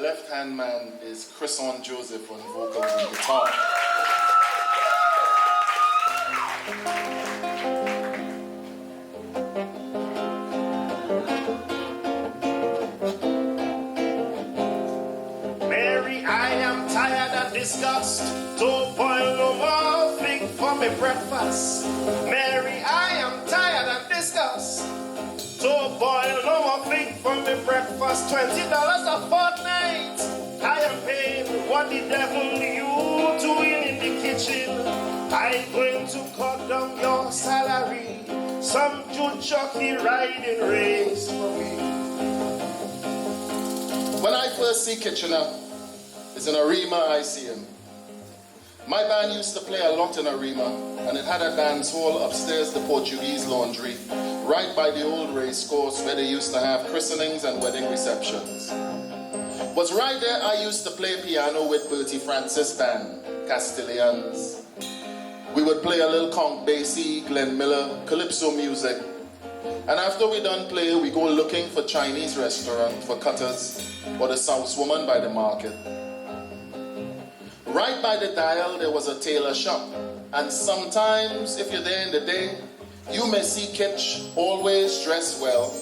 left-hand man is Krisson Joseph on vocals and guitar. Mary, I am tired and disgusted. Don't boil no more fig for me breakfast. Mary, I am tired and disgusted. Don't boil no more fig for me breakfast. $20 a fortnight. I am paying. What the devil you doing in the kitchen? I'm going to cut down your salary. Some jockey riding race for me. When I first see Kitchener, it's in Arima I see him. My band used to play a lot in Arima, and it had a dance hall upstairs, the Portuguese Laundry, right by the old race course where they used to have christenings and wedding receptions. Was right there I used to play piano with Bertie Francis band, Castilians. We would play a little conch bassy, Glenn Miller, calypso music. And after we done play, we go looking for Chinese restaurant for cutters or the South woman by the market. Right by the dial there was a tailor shop, and sometimes if you're there in the day, you may see Kitch always dressed well,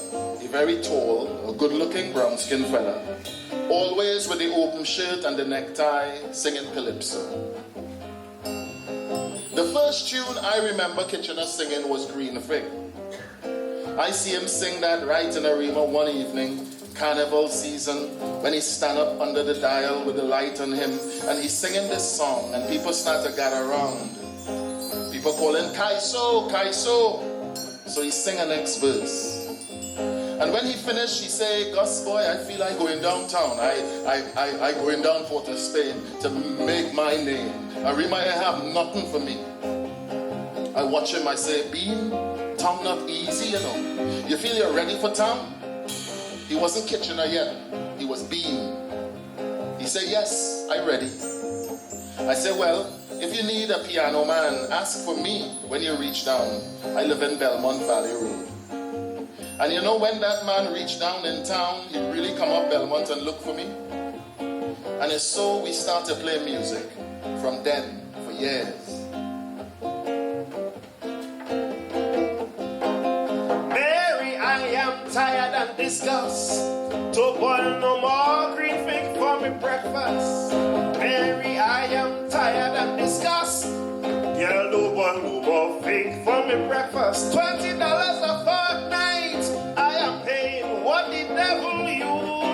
a very tall, a good-looking brown-skinned fella, always with the open shirt and the necktie, singing calypso. The first tune I remember Kitchener singing was Green Fig. I see him sing that right in Arima one evening, carnival season, when he stand up under the dial with the light on him, and he's singing this song, and people start to gather around. People calling Kaiso, Kaiso. So he sing the next verse. And when he finished, he say, Gus boy, I feel like going downtown. I going down Port of Spain to make my name. Arima have nothing for me. I watch him, I say, Bean, town not easy, you know. You feel you're ready for town? He wasn't Kitchener yet, he was Bean. He said, yes, I'm ready. I said, well, if you need a piano man, ask for me when you reach down. I live in Belmont Valley Road. And you know when that man reached down in town, he really come up Belmont and look for me. And it's so we start to play music from then for years. Mary, I am tired and disgusted. Don't boil no more green fig for me breakfast. Mary, I am tired and disgusted. Girl, don't boil no more fig for me breakfast. $20 a fortnight. I am paying. What the devil you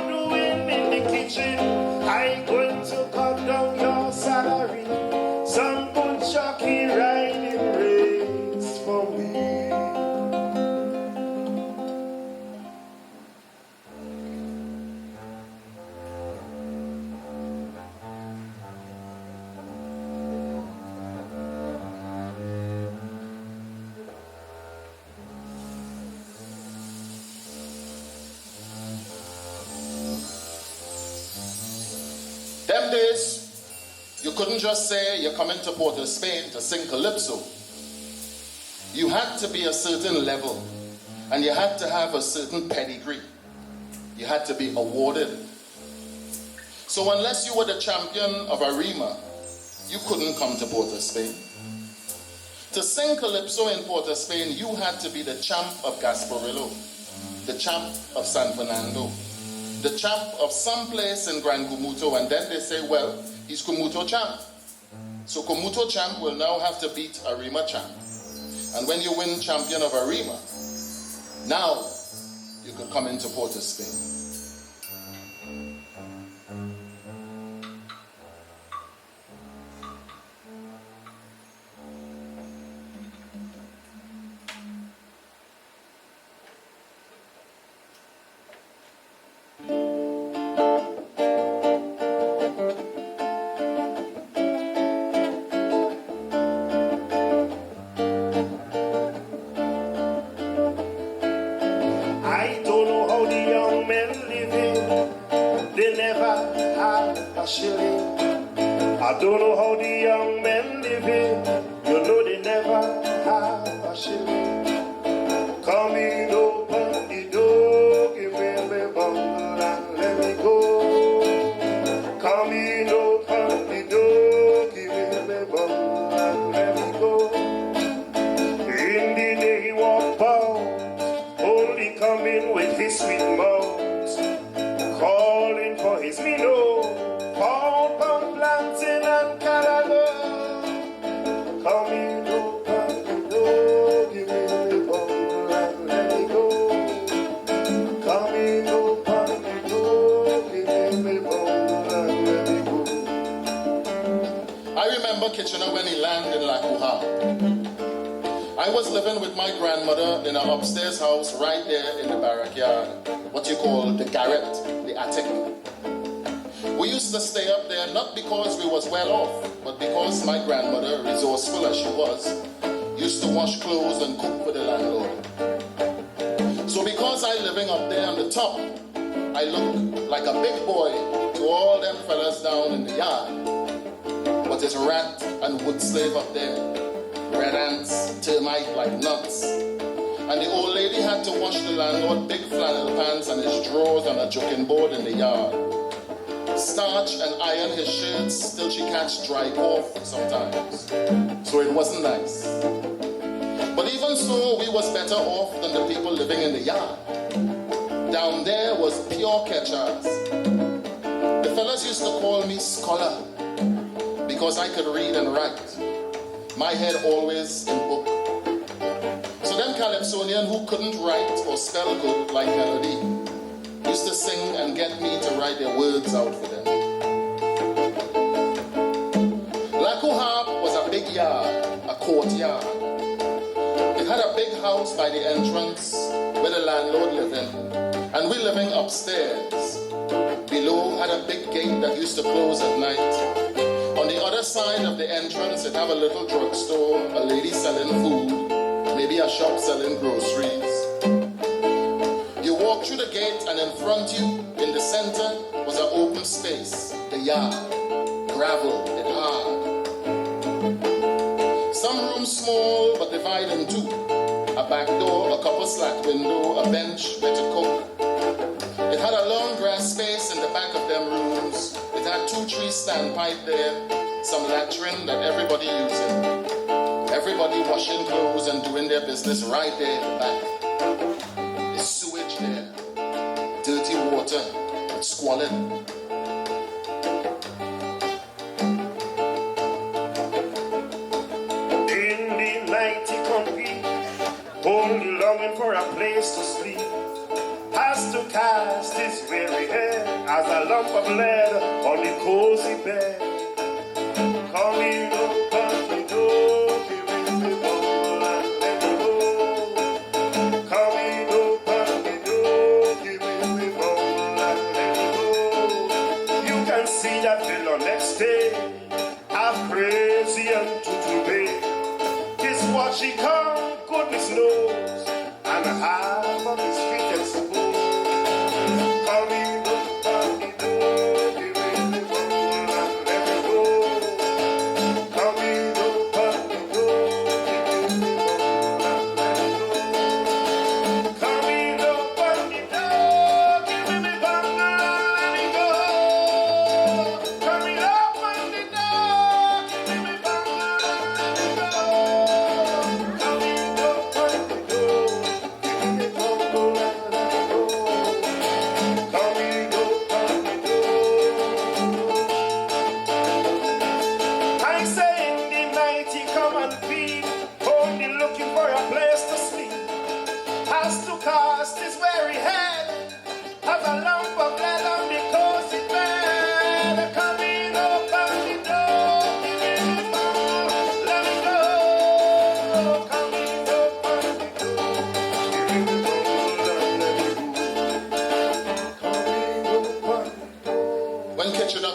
doing in the kitchen? I'm going to cut down your salary. Some good jockey riding race for me. Them days, you couldn't just say you're coming to Port of Spain to sing calypso. You had to be a certain level, and you had to have a certain pedigree. You had to be awarded. So unless you were the champion of Arima, you couldn't come to Port of Spain. To sing calypso in Port of Spain, you had to be the champ of Gasparillo, the champ of San Fernando, the champ of some place in Gran Cumuto, and then they say, well, he's Cumuto champ. So Cumuto champ will now have to beat Arima champ. And when you win champion of Arima, now you could come into Port of Spain. I don't know how the young men live it. You know they never have a shilling. Come in, open the door, give me my bundle and let me go. remember Kitchener when he landed in Lakuha. I was living with my grandmother in an upstairs house right there in the barrack yard, what you call the garret, the attic. We used to stay up there not because we was well off, but because my grandmother, resourceful as she was, used to wash clothes and cook for the landlord. So because I living up there on the top, I look like a big boy to all them fellas down in the yard. But it's rat and wood slave up there, red ants, termite like nuts. And the old lady had to wash the landlord big flannel pants and his drawers on a joking board in the yard. Starch and iron his shirts till she catch dry cough sometimes. So it wasn't nice. But even so, we was better off than the people living in the yard. Down there was pure catchers. The fellas used to call me scholar because I could read and write. My head always in book. So them Calypsonian who couldn't write or spell good like Melody used to sing and get me to write their words out for them. Lakuha was a big yard, a courtyard. It had a big house by the entrance where the landlord lived in, and we living upstairs. Below had a big gate that used to close at night. On the other side of the entrance, it have a little drugstore, a lady selling food, maybe a shop selling groceries. You walk through the gate and in front you, in the center, was an open space, the yard, gravel, it hard. Some rooms small but divided in two. A back door, a couple slack window, a bench where to cook. It had a long grass space in the back of them rooms. It had 2-3 standpipe there, some latrine that everybody using. Everybody washing clothes and doing their business right there in the back. There's sewage there, dirty water, squalid. Only longing for a place to sleep, has to cast his weary head as a lump of lead on the cozy bed. Coming up on the door, giving me bubble and let me go. Coming up on the door, giving me bubble and let me go. You can see that fella next day, half crazy and tutube. This what she come. Goodness knows, and half of his feet exposed. Coming up on the door, giving me bubble and let me go. Coming up on the door, giving me bubble and let me go. Coming up on the door, giving me bubble and let me go. Coming up on the door, giving me bubble and let me go.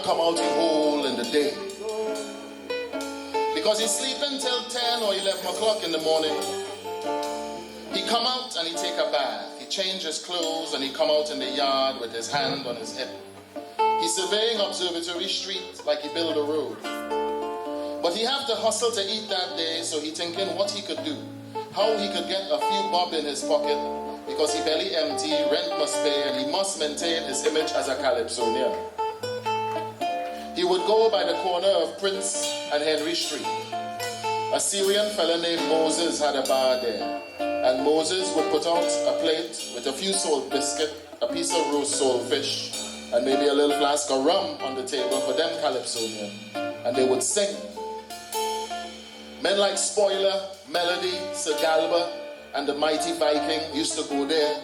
Come out in whole in the day because he's sleeping till 10 or 11 o'clock in the morning. He come out and he take a bath, he change his clothes and he come out in the yard with his hand on his hip. He's surveying Observatory Street like he build a road, but he have to hustle to eat that day, so he thinking what he could do, how he could get a few bob in his pocket, because he belly empty, rent must pay, and he must maintain his image as a Calypsonian. He would go by the corner of Prince and Henry Street. A Syrian fella named Moses had a bar there, and Moses would put out a plate with a few salt biscuit, a piece of roast salt fish, and maybe a little flask of rum on the table for them Calypsonian, and they would sing. Men like Spoiler, Melody, Sir Galba, and the Mighty Viking used to go there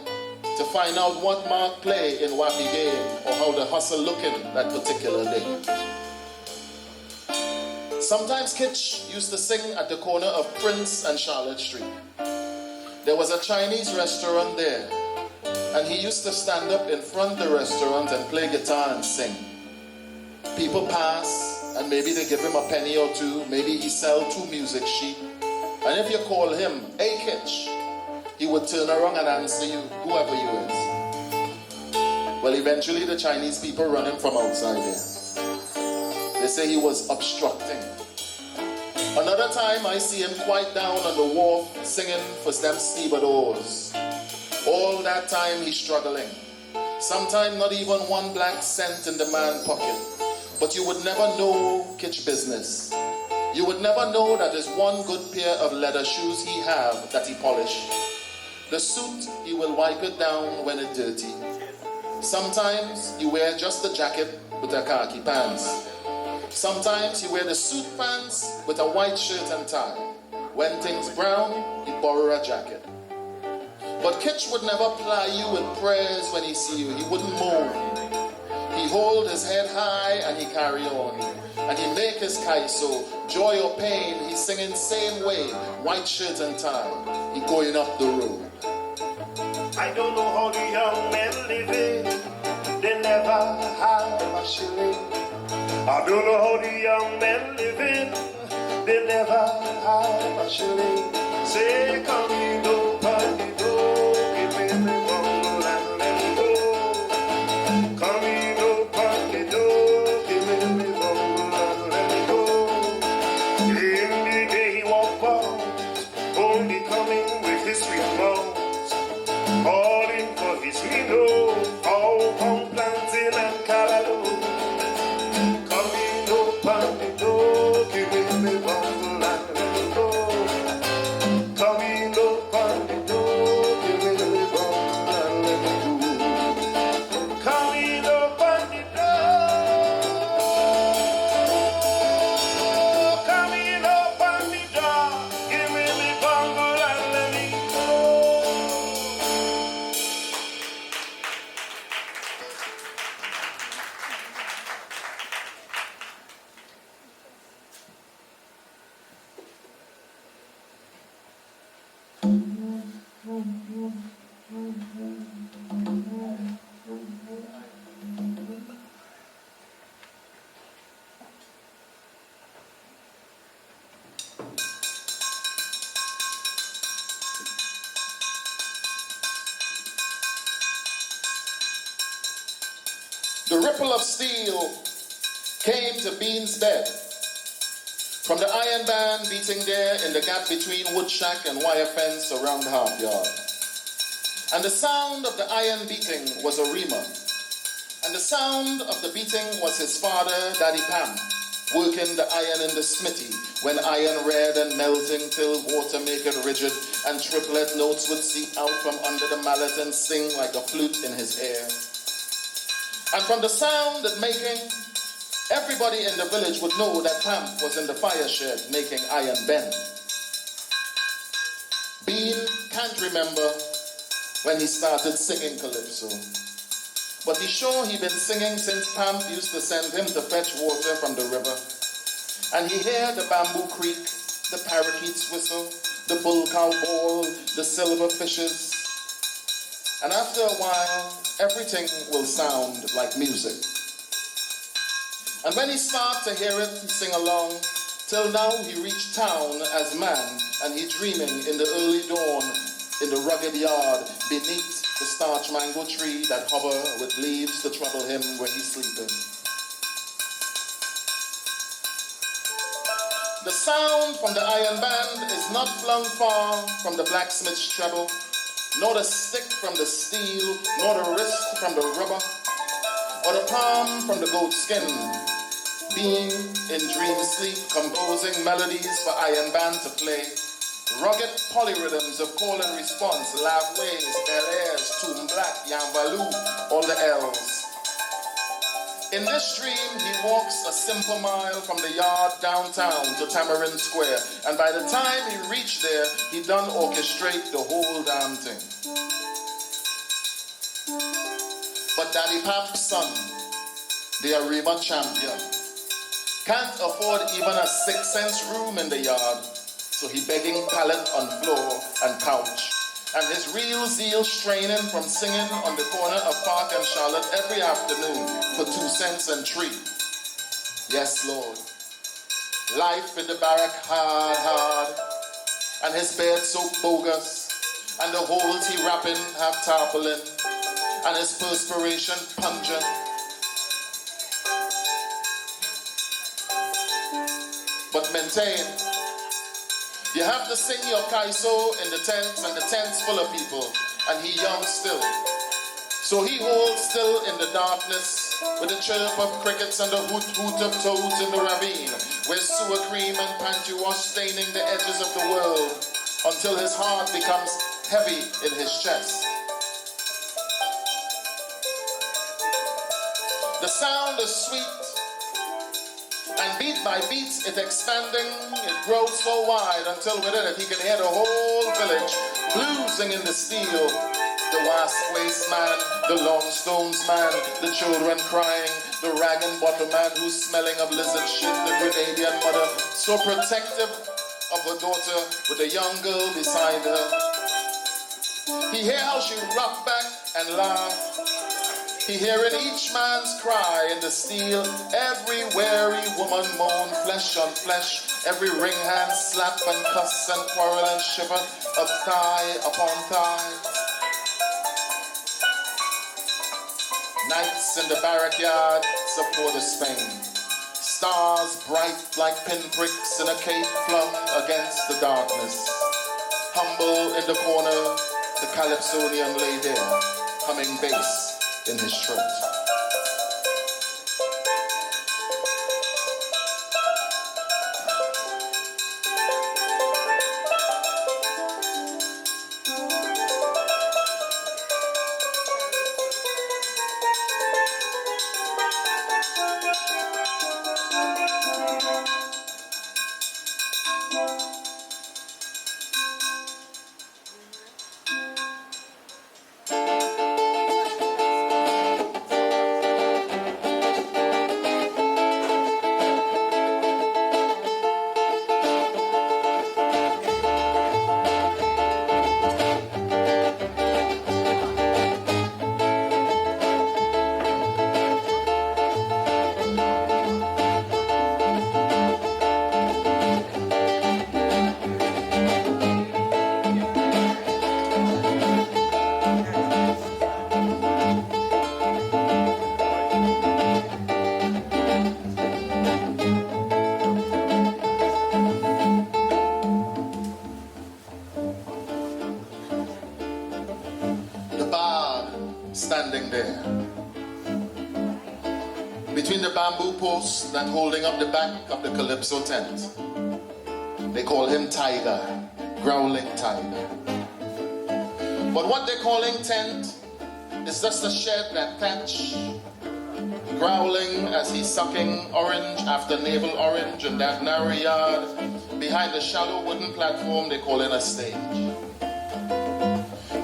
to find out what Mark play in Wappy game or how the hustle looking that particular day. sometimes Kitch used to sing at the corner of Prince and Charlotte Street. There was a Chinese restaurant there, and he used to stand up in front of the restaurant and play guitar and sing. People pass, and maybe they give him a penny or two, maybe he sell 2 music sheets. And if you call him, "Hey Kitch," he would turn around and answer you, whoever you is. Well, eventually the Chinese people run him from outside there. They say he was obstructing. Another time I see him quite down on the wharf singing for them stevedores. All that time he's struggling. Sometimes not even 1 black cent in the man's pocket. But you would never know Kitch business. You would never know that there's 1 good pair of leather shoes he have that he polish. The suit, he will wipe it down when it's dirty. Sometimes he wear just the jacket with a khaki pants. Sometimes he wear the suit pants with a white shirt and tie. When things brown, he borrow a jacket. But Kitch would never ply you with prayers when he see you. He wouldn't moan. He hold his head high and he carry on. And he make his kite, so joy or pain, he singing same way, white shirt and tie. He going up the road. I don't know how the young men live it. They never have a shilling. I don't know how the young men live it. They never have a shilling. Say, come in, open the door. Give me the bundle and let me go. Come in, open the door. Give me the bundle and let me go. In the day he walked out, only coming with his sweet mouth. Calling for his window, all from planting and callaloo. Come in, open the door, give me the bundle and let me go. Come in, open the door, give me the bundle and let me go. Come in, open the door. Come in, open the door, give me the bundle and let me go. The ripple of steel came to Bean's bed. From the iron band beating there in the gap between wood shack and wire fence around the half yard. And the sound of the iron beating was a reamer. And the sound of the beating was his father, Daddy Pam, working the iron in the smithy when iron red and melting till water make it rigid and triplet notes would seep out from under the mallet and sing like a flute in his ear. And from the sound it making, everybody in the village would know that Pam was in the fire shed making iron bend. Bean can't remember when he started singing calypso, but he's sure he'd been singing since Pam used to send him to fetch water from the river. And he hear the bamboo creak, the parakeets whistle, the bull cow bawl, the silver fishes. And after a while, everything will sound like music. And when he start to hear it, he sing along, till now he reached town as man, and he dreaming in the early dawn, in the rugged yard, beneath the starch mango tree that hover with leaves to trouble him when he's sleeping. The sound from the iron band is not flung far from the blacksmith's treble, nor the stick from the steel, nor the wrist from the rubber, or the palm from the goat skin. Being in dream sleep, composing melodies for iron band to play, rugged polyrhythms of call and response, laugh ways, bel airs, toom black, yambalu, all the L's. In this dream, he walks a simple mile from the yard downtown to Tamarind Square, and by the time he reached there, he done orchestrate the whole damn thing. But Daddy Pap's son, the Arima champion, Can't afford even a 6-cent room in the yard, so he begging pallet on floor and couch. And his real zeal straining from singing on the corner of Park and Charlotte every afternoon for 2 cents and 3. Yes, Lord. Life in the barrack hard, hard. And his bed so bogus. And the holes he wrapping have tarpaulin. And his perspiration pungent. But maintain. You have to sing your kaiso in the tents, and the tent's full of people, and he young still. So he holds still in the darkness, with the chirp of crickets and the hoot-hoot of toads in the ravine, where sewer cream and panty wash staining the edges of the world, until his heart becomes heavy in his chest. The sound is sweet, and beat by beat, it expanding, it grows so wide until within it he can hear the whole village bluesing in the steel. The wasp-waist man, the long-stones man, the children crying, the rag and bottle man who's smelling of lizard shit, the Grenadian mother, so protective of her daughter with a young girl beside her. He hear how she rock back and laugh. He hearing each man's cry in the steel, every weary woman moan flesh on flesh, every ring hand slap and cuss and quarrel and shiver of thigh upon thigh. Nights in the barrack yard support a Spain. Stars bright like pinpricks in a cape flung against the darkness. Humble in the corner, the Calypsonian lay there, humming bass in his throat. Standing there between the bamboo posts that holding up the back of the Calypso tent. They call him Tiger, growling Tiger. But what they're calling tent is just a shed that thatch, growling as he's sucking orange after navel orange in that narrow yard behind the shallow wooden platform they call it a stage.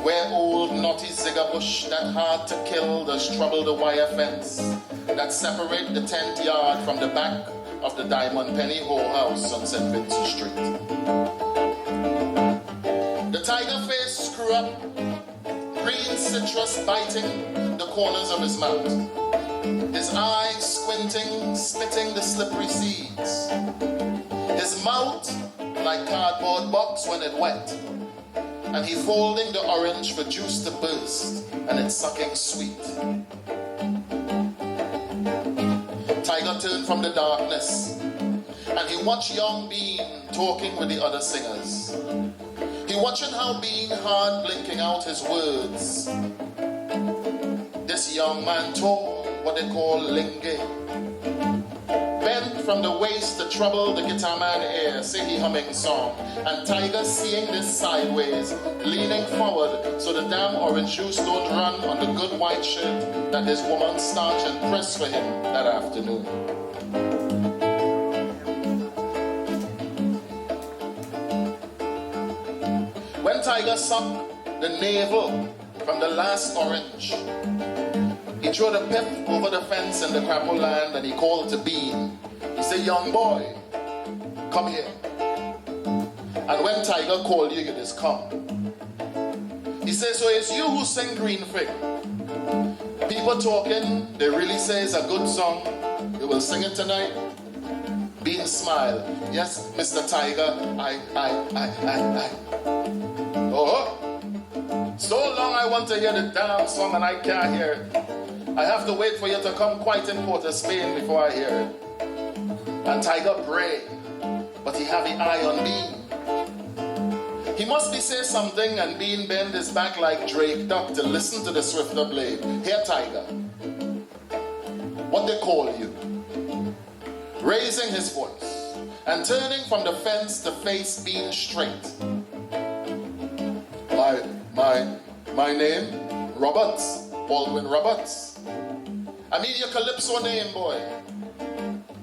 Where old naughty ziggabush that hard to kill does trouble the wire fence that separate the tent yard from the back of the Diamond Penny Whore House on St. Vincent Street. The tiger face screw up, green citrus biting the corners of his mouth, his eyes squinting, spitting the slippery seeds, his mouth like cardboard box when it wet, and he folding the orange for juice to burst, and it's sucking sweet. Tiger turned from the darkness, and he watched young Bean talking with the other singers. He watching how Bean hard blinking out his words. This young man told what they call linge. Bent from the waist to trouble the guitar man air, say he humming song. And Tiger seeing this sideways, leaning forward so the damn orange juice don't run on the good white shirt that his woman starched and pressed for him that afternoon. When Tiger sucked the navel from the last orange, He threw the pip over the fence in the crapple land and he called to Bean. He said, young boy, come here. And when Tiger called you, you just come. He says, so it's you who sing Green Fig. People talking, they really say it's a good song. You will sing it tonight. Bean smiled. Yes, Mr. Tiger, I. Oh, so long I want to hear the damn song and I can't hear it. I have to wait for you to come quite in Port of Spain before I hear it. And Tiger prayed, but he have the eye on Bean. He must be say something and Bean bend his back like Drake Duck to listen to the swifter blade. Here, Tiger, what they call you? Raising his voice and turning from the fence to face Bean straight. My name, Roberts, Baldwin Roberts. I mean your Calypso name, boy.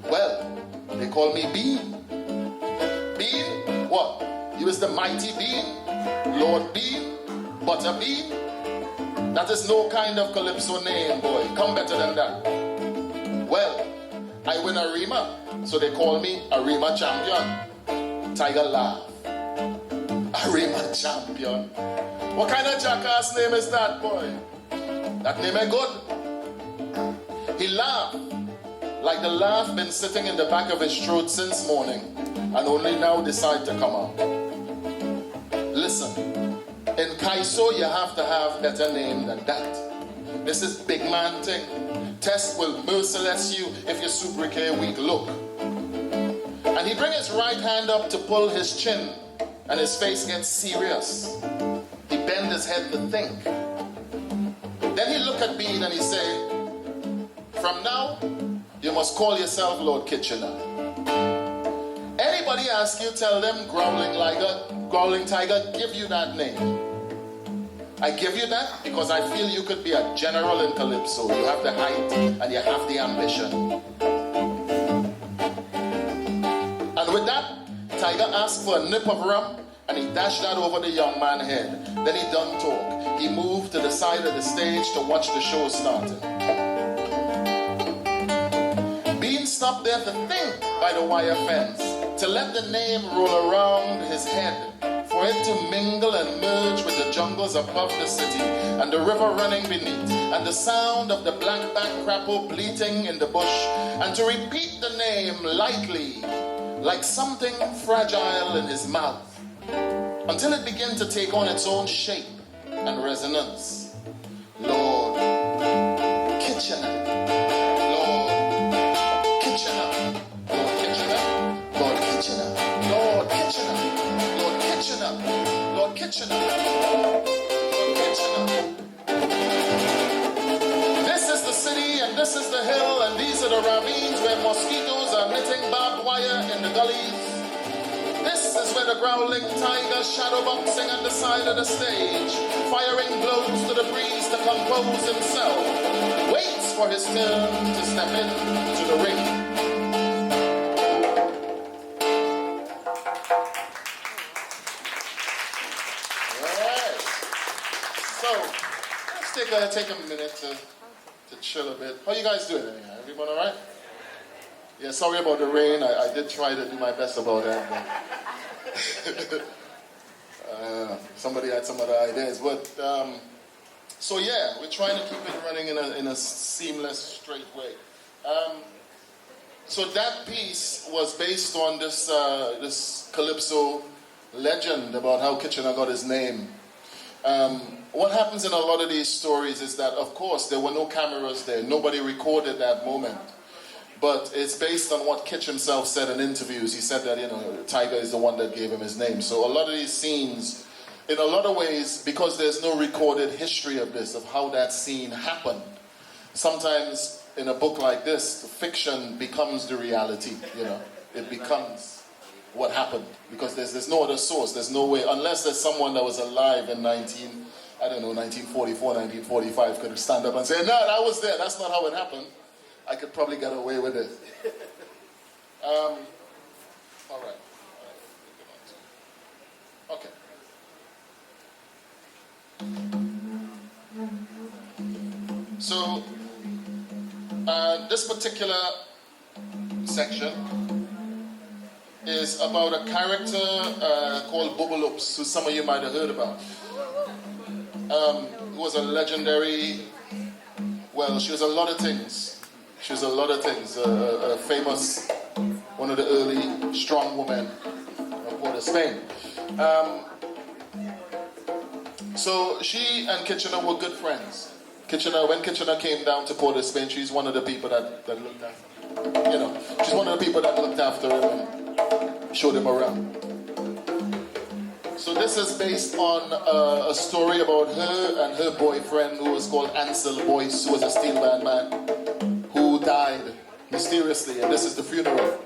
Well, they call me Bean. Bean? What? You is the mighty Bean? Lord Bean? Butter Bean? That is no kind of Calypso name, boy. Come better than that. Well, I win a Rima, so they call me a Rima champion. Tiger laugh. A Rima champion? What kind of jackass name is that, boy? That name ain't good. He laughed, like the laugh been sitting in the back of his throat since morning, and only now decide to come out. Listen, in Kaiso you have to have better name than that. This is big man thing. Test will merciless you if your sobriquet weak look. And he bring his right hand up to pull his chin, and his face gets serious. He bend his head to think. Then he look at Bean and he say, from now, you must call yourself Lord Kitchener. Anybody ask you, tell them Growling Tiger, give you that name. I give you that because I feel you could be a general in Calypso. You have the height and you have the ambition. And with that, Tiger asked for a nip of rum and he dashed that over the young man's head. Then he done talk. He moved to the side of the stage to watch the show starting. Bean stopped there to think by the wire fence, to let the name roll around his head, for it to mingle and merge with the jungles above the city, and the river running beneath, and the sound of the black-back crapple bleating in the bush, and to repeat the name lightly, like something fragile in his mouth, until it began to take on its own shape and resonance. Lord Kitchener. Lord Kitchener. Lord Kitchener. Lord Kitchener. Lord Kitchener. Lord Kitchener. Lord Kitchener. Lord Kitchener. This is the city and this is the hill and these are the ravines where mosquitoes are knitting barbed wire in the gullies. This is where the growling tiger shadowboxing at the side of the stage, firing blows to the breeze to compose himself, waits for his turn to step into the ring. Alright. So, let's take a minute to chill a bit. How you guys doing anyhow? Everyone alright? Yeah, sorry about the rain. I did try to do my best about that. But somebody had some other ideas. But so yeah, we're trying to keep it running in a seamless, straight way. So that piece was based on this Calypso legend about how Kitchener got his name. What happens in a lot of these stories is that, of course, there were no cameras there. Nobody recorded that moment. But it's based on what Kitch himself said in interviews. He said that, Tiger is the one that gave him his name. So a lot of these scenes, in a lot of ways, because there's no recorded history of this, of how that scene happened, sometimes in a book like this, the fiction becomes the reality, It becomes what happened. Because there's no other source. There's no way, unless there's someone that was alive in 1944, 1945, could stand up and say, no, I was there. That's not how it happened. I could probably get away with it. All right. Okay. So This particular section is about a character called Bubbaloops, who some of you might have heard about. Who was a legendary, well, she was a lot of things. She was a lot of things. A famous, one of the early strong women of Port of Spain. So she and Kitchener were good friends. When Kitchener came down to Port of Spain, she's one of the people that looked after him. You know, she's one of the people that looked after him and showed him around. So this is based on a story about her and her boyfriend, who was called Ansel Boyce, who was a steel band man, who died mysteriously, and this is the funeral.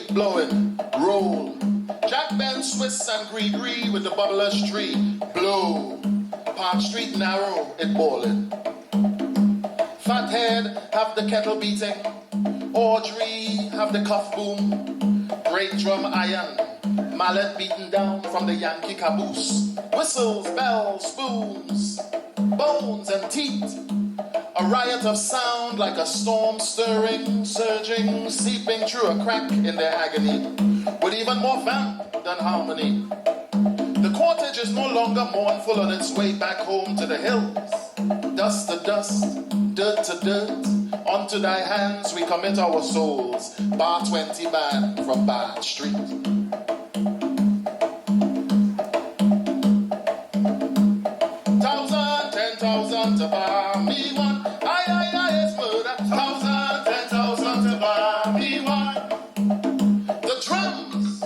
Blowing, roll. Jack Ben, Swiss and Gree with the bubblers tree. Blow. Park Street narrow, it ballin'. Fathead have the kettle beating. Audrey have the cuff boom. Great drum iron. Mallet beaten down from the Yankee caboose. Whistles, bells, spoons, bones and teeth. A riot of sound like a storm stirring, surging, seeping through a crack in their agony, with even more vamp than harmony. The cortege is no longer mournful on its way back home to the hills. Dust to dust, dirt to dirt, onto thy hands we commit our souls. Bar 20 band from Bad Street. 1,000, 10,000 to bar me one. It's murder. 1,000, 10,000 to buy me one. The drums.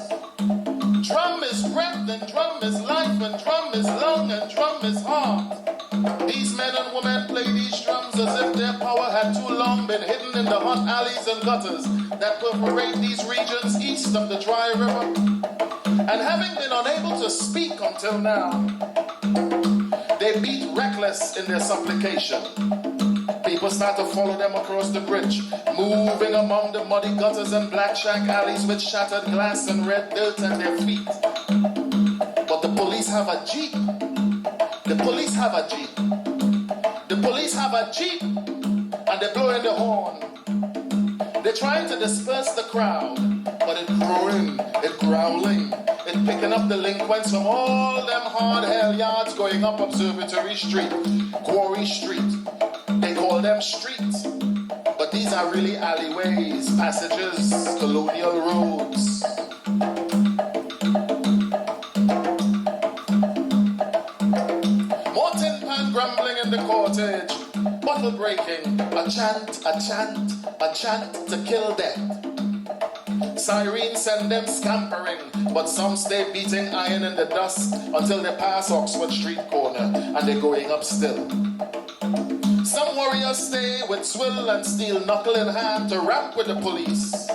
Drum is breath and drum is life and drum is lung and drum is heart. These men and women play these drums as if their power had too long been hidden in the hot alleys and gutters that perforate these regions east of the dry river. And having been unable to speak until now, they beat reckless in their supplication. People start to follow them across the bridge, moving among the muddy gutters and black shack alleys with shattered glass and red dirt at their feet. But the police have a jeep. The police have a jeep. The police have a jeep, and they're blowing the horn. They're trying to disperse the crowd, but it's growing, it's growling, it's picking up delinquents from all them hard hell yards going up Observatory Street, Quarry Street. They call them streets, but these are really alleyways, passages, colonial roads. More tin pan grumbling in the cortege, bottle breaking, a chant, a chant, a chant to kill death. Sirens send them scampering, but some stay beating iron in the dust until they pass Oxford Street corner and they're going up still. Some warriors stay with swill and steel knuckle in hand to rap with the police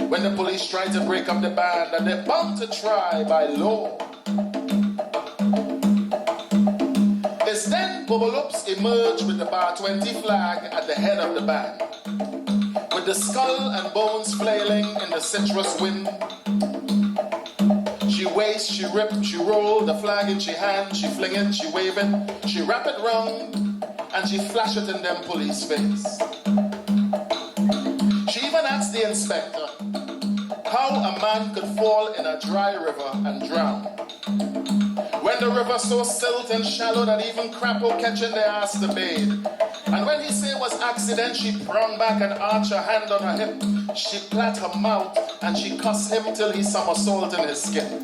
when the police try to break up the band, and they're bound to try by law. It's then Bubbaloops emerge with the Bar 20 flag at the head of the band, with the skull and bones flailing in the citrus wind. She waist, she rip, she roll, the flag in she hand, she fling it, she wave it, she wrap it round, and she flash it in them police face. She even asked the inspector how a man could fall in a dry river and drown, when the river so silt and shallow that even crapple catching their ass to bathe. And when he say it was accident, she prong back and arch her hand on her hip. She plat her mouth and she cuss him till he somersault in his skin.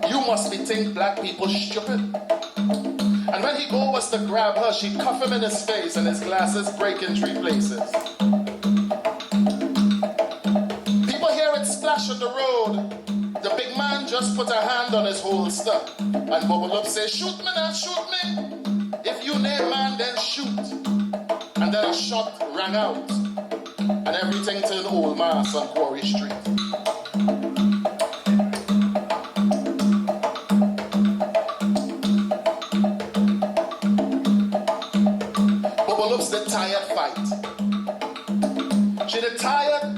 You must be think black people stupid. And when he go was to grab her, she cuff him in his face and his glasses break in 3 places. People hear it splash on the road. The big man just put a hand on his holster and bubble up say, shoot me now, shoot me. If you name man, then shoot. And then a shot rang out and everything turned old mass on Quarry Street. Bubble up's the tired fight. She the tired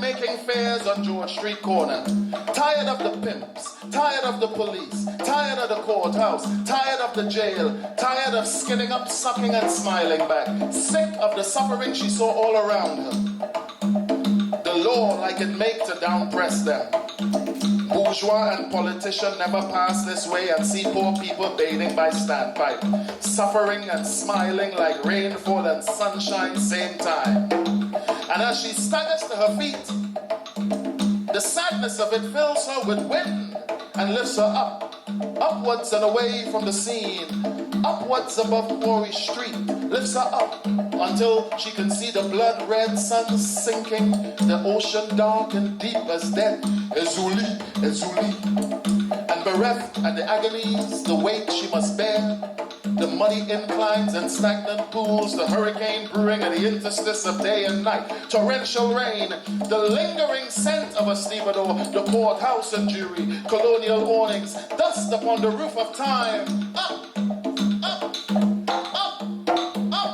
making fares on George Street corner. Tired of the pimps, tired of the police, tired of the courthouse, tired of the jail, tired of skinning up, sucking and smiling back. Sick of the suffering she saw all around her. The law like it make to down-press them. Bourgeois and politician never pass this way and see poor people bathing by standpipe, suffering and smiling like rainfall and sunshine same time. And as she staggers to her feet, the sadness of it fills her with wind and lifts her up, upwards and away from the scene, upwards above Quarry Street, lifts her up until she can see the blood-red sun sinking, the ocean dark and deep as death, Ezuli, Ezuli. And bereft at the agonies, the weight she must bear, the muddy inclines and stagnant pools, the hurricane brewing at the interstice of day and night, torrential rain, the lingering scent of a stevedore, the courthouse and jury, colonial awnings, dust upon the roof of time. Up, up, up, up, up, up, up,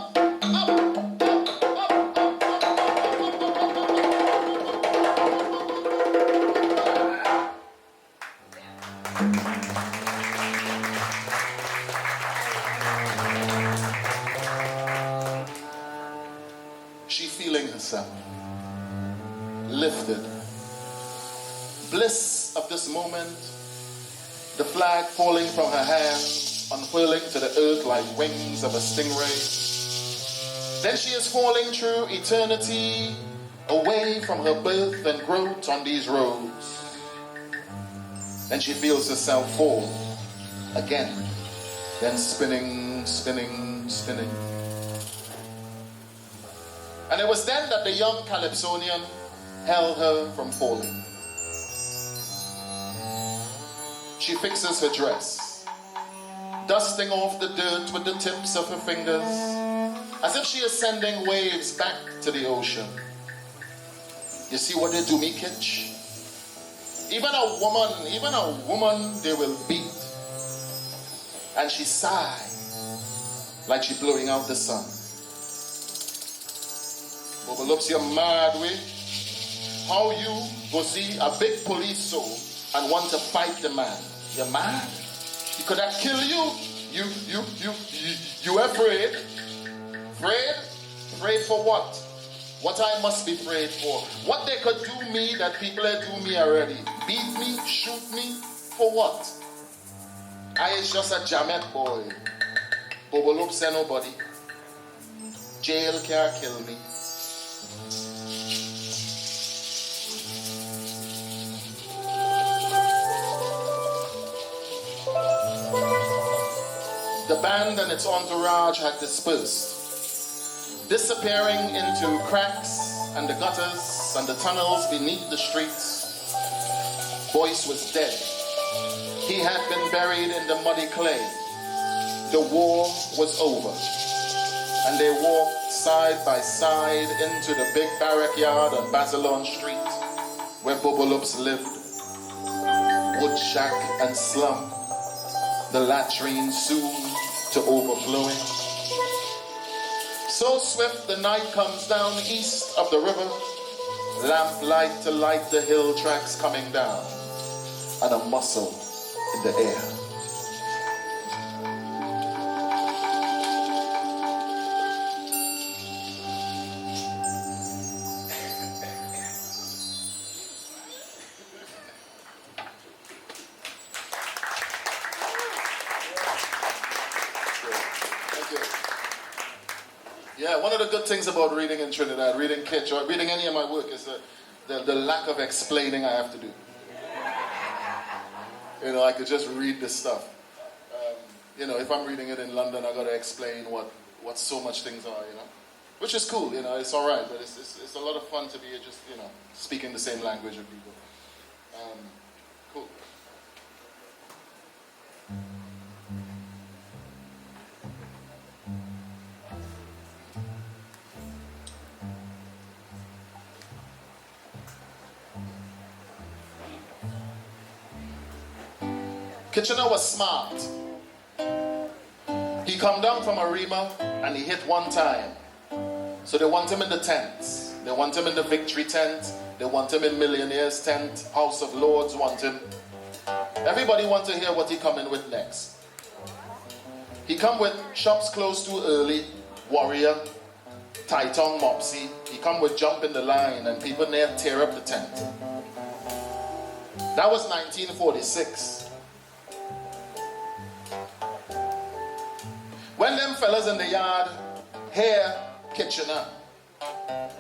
She feeling herself lifted. Bliss of this moment, the flag falling from her hand, unfurling to the earth like wings of a stingray. Then she is falling through eternity, away from her birth and growth on these roads. Then she feels herself fall again, then spinning, spinning, spinning. And it was then that the young Calypsonian held her from falling. She fixes her dress, dusting off the dirt with the tips of her fingers, as if she is sending waves back to the ocean. You see what they do me, Kitch? Even a woman they will beat. And she sigh like she blowing out the sun. But looks, you're mad, way. How you go see a big police soul and want to fight the man? You're mad? He could have killed you. You afraid? Afraid? Afraid for what? What I must be afraid for? What they could do me that people have do me already? Beat me? Shoot me? For what? I is just a Jamet boy. Bobo say nobody. Jail can't kill me. The band and its entourage had dispersed, disappearing into cracks and the gutters and the tunnels beneath the streets. Boyce was dead. He had been buried in the muddy clay. The war was over, and they walked side by side into the big barrack yard on Basilon Street, where Bobolops lived. Wood shack and slum, the latrine soon to overflowing. So swift the night comes down east of the river, lamp light to light the hill tracks coming down. and a muscle in the air. Yeah, one of the good things about reading in Trinidad, reading Kitch, or reading any of my work, is the lack of explaining I have to do. You know, I could just read this stuff. You know, if I'm reading it in London, I got to explain what so much things are, you know. Which is cool, you know, it's all right, but it's a lot of fun to be just, you know, speaking the same language with people. Cool. Kitchener was smart. He come down from Arima and he hit one time. So they want him in the tents. They want him in the Victory tent. They want him in Millionaire's tent. House of Lords want him. Everybody want to hear what he come in with next. He come with Shops Closed Too Early, Warrior, Titong Mopsy. He come with Jump in the Line and people near tear up the tent. That was 1946. When them fellas in the yard hear Kitchener,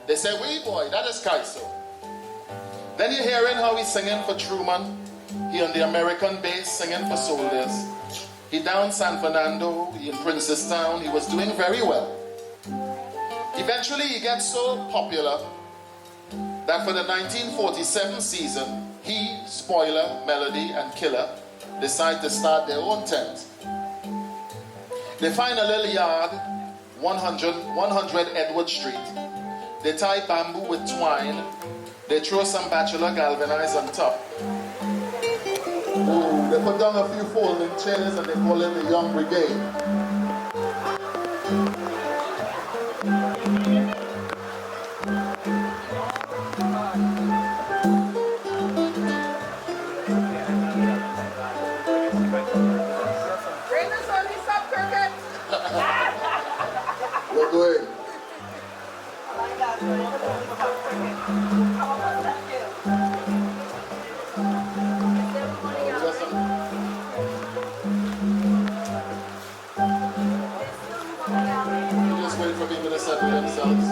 they say, "Wee boy, that is Kaiso." Then you hearing how he's singing for Truman. He on the American base singing for soldiers. He down San Fernando, he in Princestown. He was doing very well. Eventually he gets so popular that for the 1947 season, he, Spoiler, Melody, and Killer decide to start their own tent. They find a little yard, 100 Edward Street. They tie bamboo with twine. They throw some bachelor galvanized on top. Ooh, they put down a few folding chairs and they call it the Young Brigade. We're going. Just wait for people to settle themselves.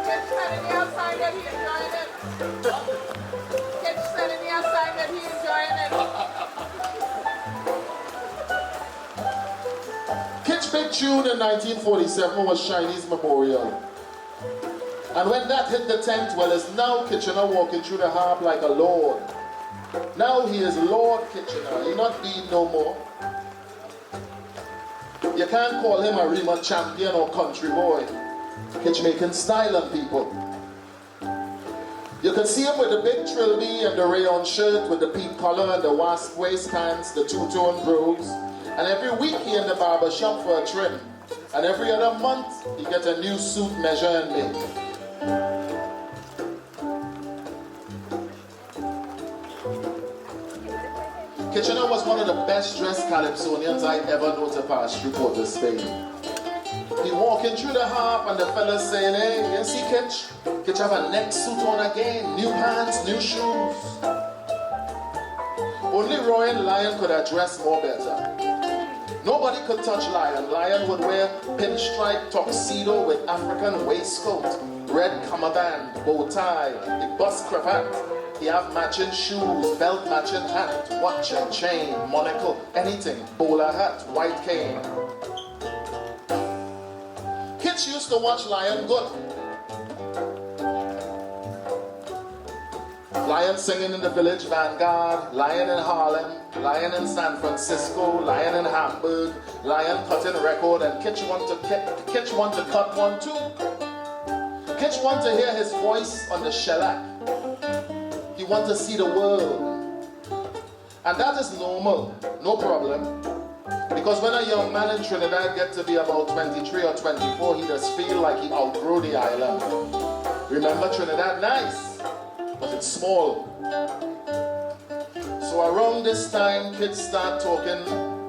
Kitch said in the outside that he enjoyed it. Kitch said in the outside that he enjoyed it. Kitch big tune in 1947 was Chinese Memorial. And when that hit the tent, well, it's now Kitchener walking through the harp like a lord. Now he is Lord Kitchener. He not be no more. You can't call him a Rima champion or country boy. Kitch making style on people. You can see him with the big trilby and the rayon shirt with the pink collar and the wasp waistbands, the two-tone brogues. And every week he in the barber shop for a trim. And every other month he get a new suit measure and make. Kitchener was one of the best dressed Calypsonians I ever know to pass through Port of Spain. He walking through the harp and the fellas saying, "Hey, you see Kitch? Kitch have a neck suit on again, new pants, new shoes." Only Royan Lion could have dressed more better. Nobody could touch Lion. Lion would wear pinstripe tuxedo with African waistcoat, red cummerbund, bow tie, a bust cravat. He have matching shoes, belt matching hat, watch and chain, monocle, anything, bowler hat, white cane. Kids used to watch Lion good. Lion singing in the Village Vanguard, Lion in Harlem, Lion in San Francisco, Lion in Hamburg, Lion cutting record, and Kitch want to cut one too. Kitch want to hear his voice on the shellac. He want to see the world. And that is normal, no problem. Because when a young man in Trinidad gets to be about 23 or 24, he does feel like he outgrew the island. Remember, Trinidad nice, but it's small. So around this time, kids start talking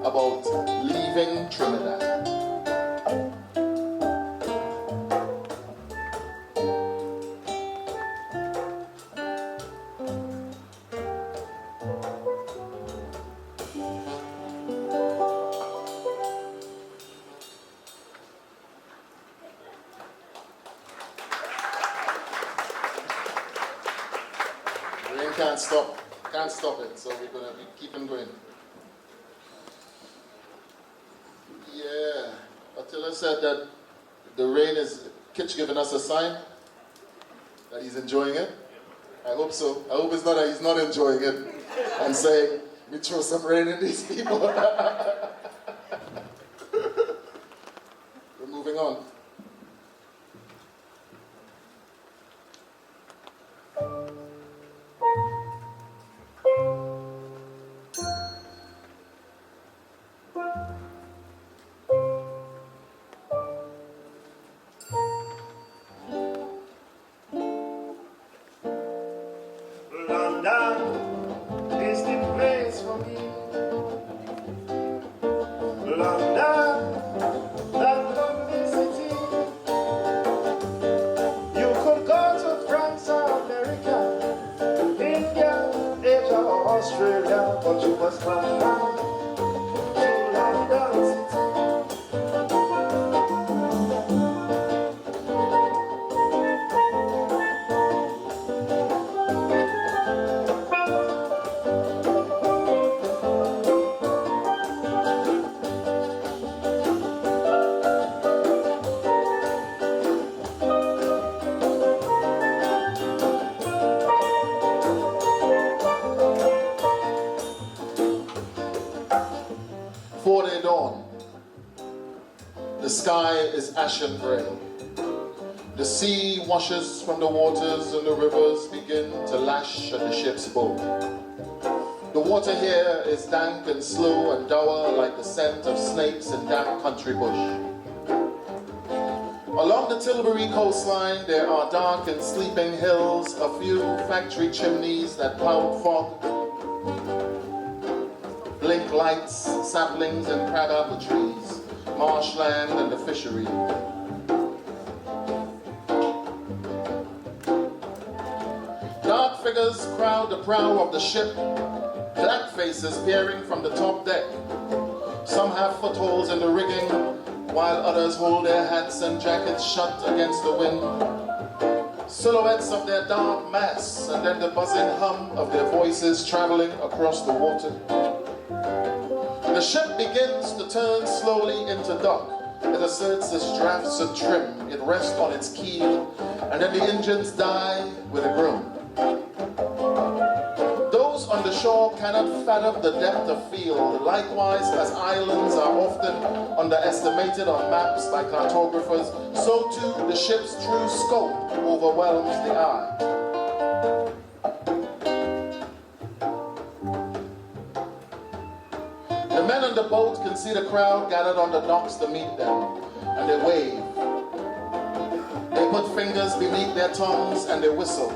about leaving Trinidad. Can't stop it, so we're gonna be keeping going. Yeah, Attila said that the rain is Kitch giving us a sign that he's enjoying it. I hope so. I hope it's not that he's not enjoying it and saying, "We throw some rain in these people." We're moving on. Ashen gray. The sea washes from the waters and the rivers begin to lash at the ship's bow. The water here is dank and slow and dour like the scent of snakes in damp country bush. Along the Tilbury coastline there are dark and sleeping hills, a few factory chimneys that pout fog, blink lights, saplings and crabapple trees, marshland and the fishery. Dark figures crowd the prow of the ship, black faces peering from the top deck. Some have footholds in the rigging, while others hold their hats and jackets shut against the wind. Silhouettes of their dark masts, and then the buzzing hum of their voices traveling across the water. The ship begins to turn slowly into dock. It asserts its drafts and trim. It rests on its keel, and then the engines die with a groan. Those on the shore cannot fathom the depth of field. Likewise, as islands are often underestimated on maps by cartographers, so too the ship's true scope overwhelms the eye. The men on the boat can see the crowd gathered on the docks to meet them, and they wave. They put fingers beneath their tongues and they whistle.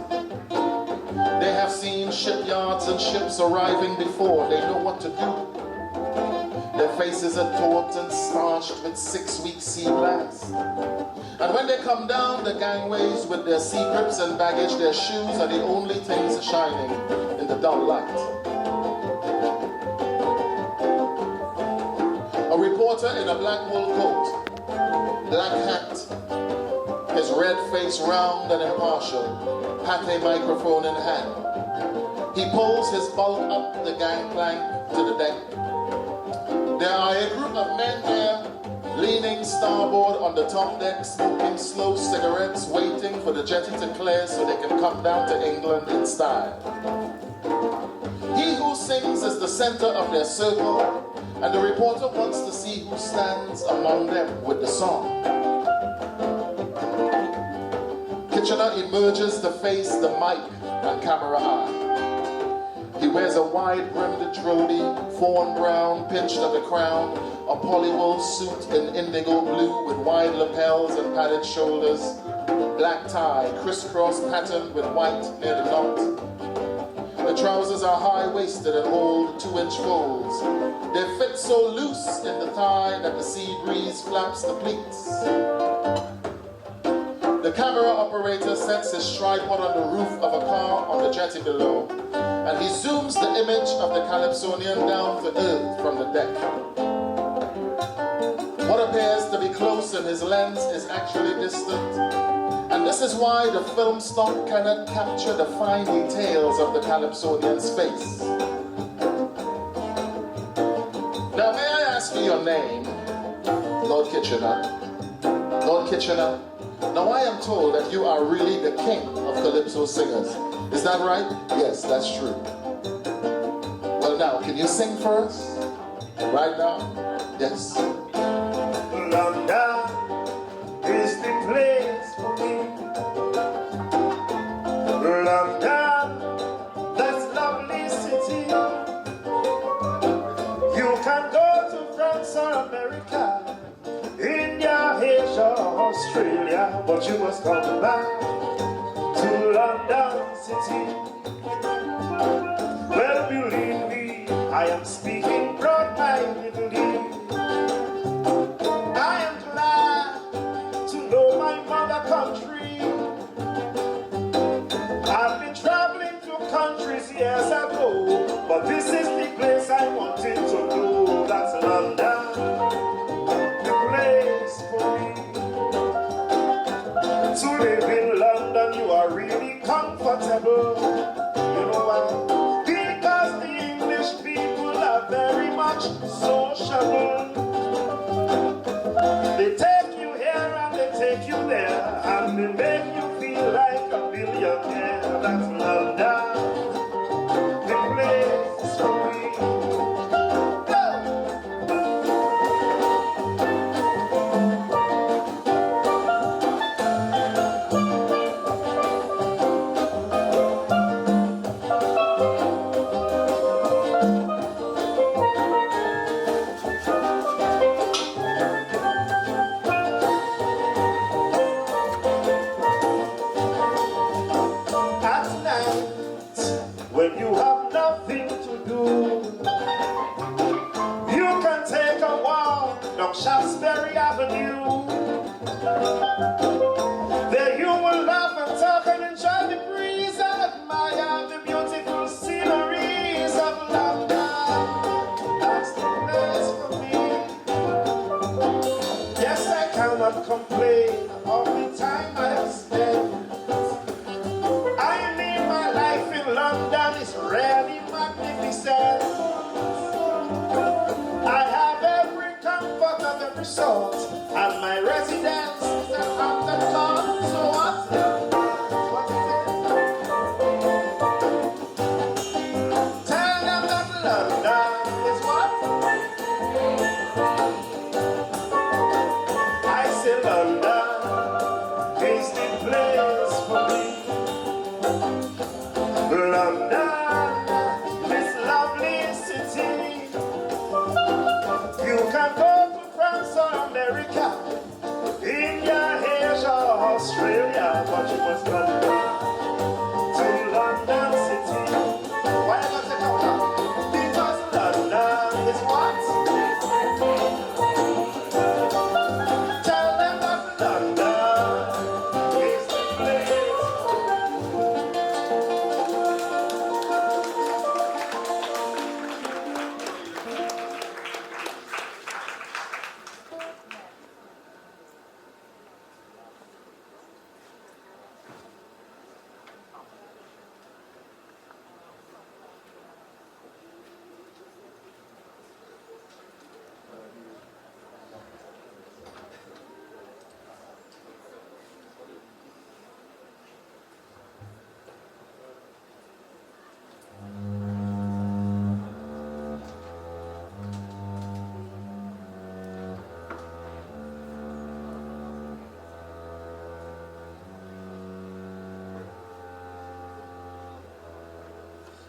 They have seen shipyards and ships arriving before. They know what to do. Their faces are taut and starched with 6-week sea blasts. And when they come down the gangways with their sea grips and baggage, their shoes are the only things shining in the dull light. A reporter in a black wool coat, black hat, his red face round and impartial, pate microphone in hand. He pulls his bulk up the gangplank to the deck. There are a group of men there, leaning starboard on the top deck, smoking slow cigarettes, waiting for the jetty to clear so they can come down to England in style. He who sings is the center of their circle, and the reporter wants to see who stands among them with the song. Kitchener emerges to face the mic and camera eye. He wears a wide-brimmed trilby, fawn brown, pinched at the crown, a polywool suit in indigo blue with wide lapels and padded shoulders, black tie, crisscross patterned with white near the knot. The trousers are high-waisted and hold 2-inch folds. They fit so loose in the thigh that the sea breeze flaps the pleats. The camera operator sets his tripod on the roof of a car on the jetty below, and he zooms the image of the Calypsonian down to earth from the deck. What appears to be close in his lens is actually distant, and this is why the film stock cannot capture the fine details of the Calypsonian's face. Now, may I ask you your name, Lord Kitchener? Lord Kitchener, now I am told that you are really the king of calypso singers. Is that right? Yes, that's true. Well now, can you sing for us? Right now? Yes. London is the place for me. London, that's lovely city. You can go to France or America, India, Asia, Australia, but you must come back to London City. Well, believe me, I am speaking broad-mindedly. I am glad to know my mother country. I've been traveling to countries years ago, but this is the place I wanted to know. That's London, the place for me. To live in London, you are really comfortable. You know why? Because the English people are very much sociable. They take you here and they take you there, and they make you feel like a billionaire. That's London, the place for me. At night, when you have nothing to do, you can take a walk down Shaftesbury Avenue. There you will laugh and talk and enjoy the breeze and admire the beautiful sceneries of London. That's the place for me. Yes, I cannot complain of the time I have spent. I mean, my life in London is really magnificent. I have every comfort of every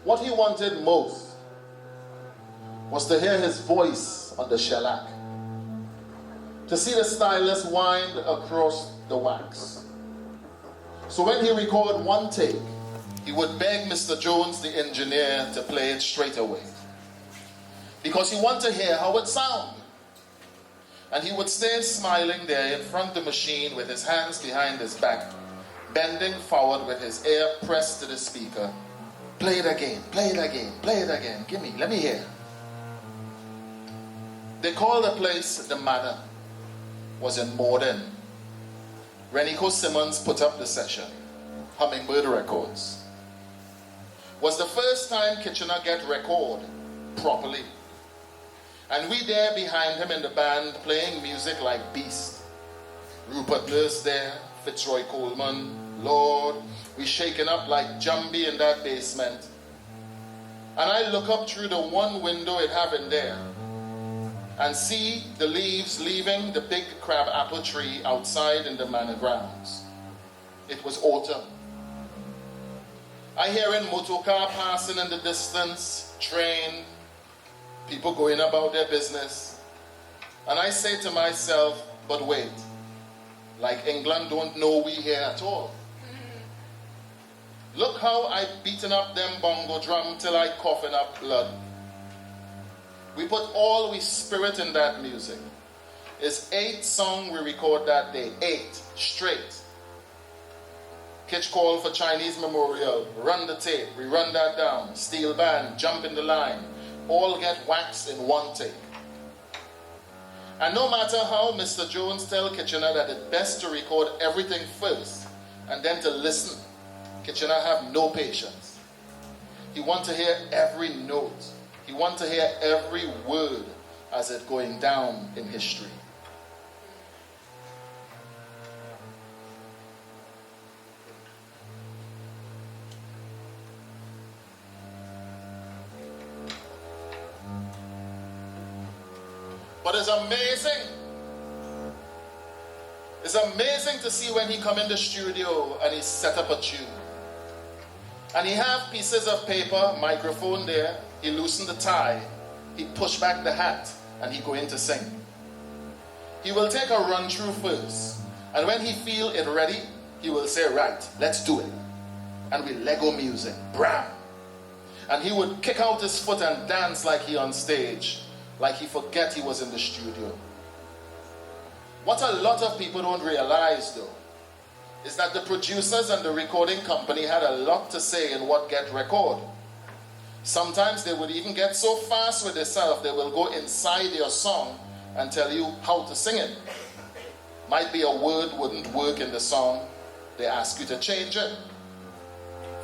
What he wanted most was to hear his voice on the shellac, to see the stylus wind across the wax. So when he recorded one take, he would beg Mr. Jones, the engineer, to play it straight away, because he wanted to hear how it sounded. And he would stay smiling there in front of the machine with his hands behind his back, bending forward with his ear pressed to the speaker. Play it again, play it again, play it again. Let me hear. They called the place the Manor. Was in Morden. Renico Simmons put up the session. Hummingbird Records. Was the first time Kitchener get record properly. And we there behind him in the band playing music like beast. Rupert Nurse there, Fitzroy Coleman, Lord. We shaking up like Jumbie in that basement. And I look up through the one window it have in there and see the leaves leaving the big crab apple tree outside in the manor grounds. It was autumn. I hear a motor car passing in the distance, train, people going about their business. And I say to myself, but wait, like England don't know we here at all. Look how I beaten up them bongo drum till I coughing up blood. We put all we spirit in that music. It's 8 songs we record that day, 8 straight. Kitch call for Chinese memorial, run the tape, we run that down, steel band, jump in the line, all get waxed in one take. And no matter how Mr. Jones tell Kitchener that it's best to record everything first and then to listen, Kitchener have no patience. He want to hear every note. He want to hear every word as it going down in history. But it's amazing. It's amazing to see when he come in the studio and he set up a tune. And he have pieces of paper, microphone there, he loosen the tie, he push back the hat, and he go in to sing. He will take a run through first, and when he feel it ready, he will say, right, let's do it. And we Lego music, bram. And he would kick out his foot and dance like he on stage, like he forget he was in the studio. What a lot of people don't realize though, is that the producers and the recording company had a lot to say in what get recorded. Sometimes they would even get so fast with themselves, they will go inside your song and tell you how to sing it. Might be a word wouldn't work in the song, they ask you to change it.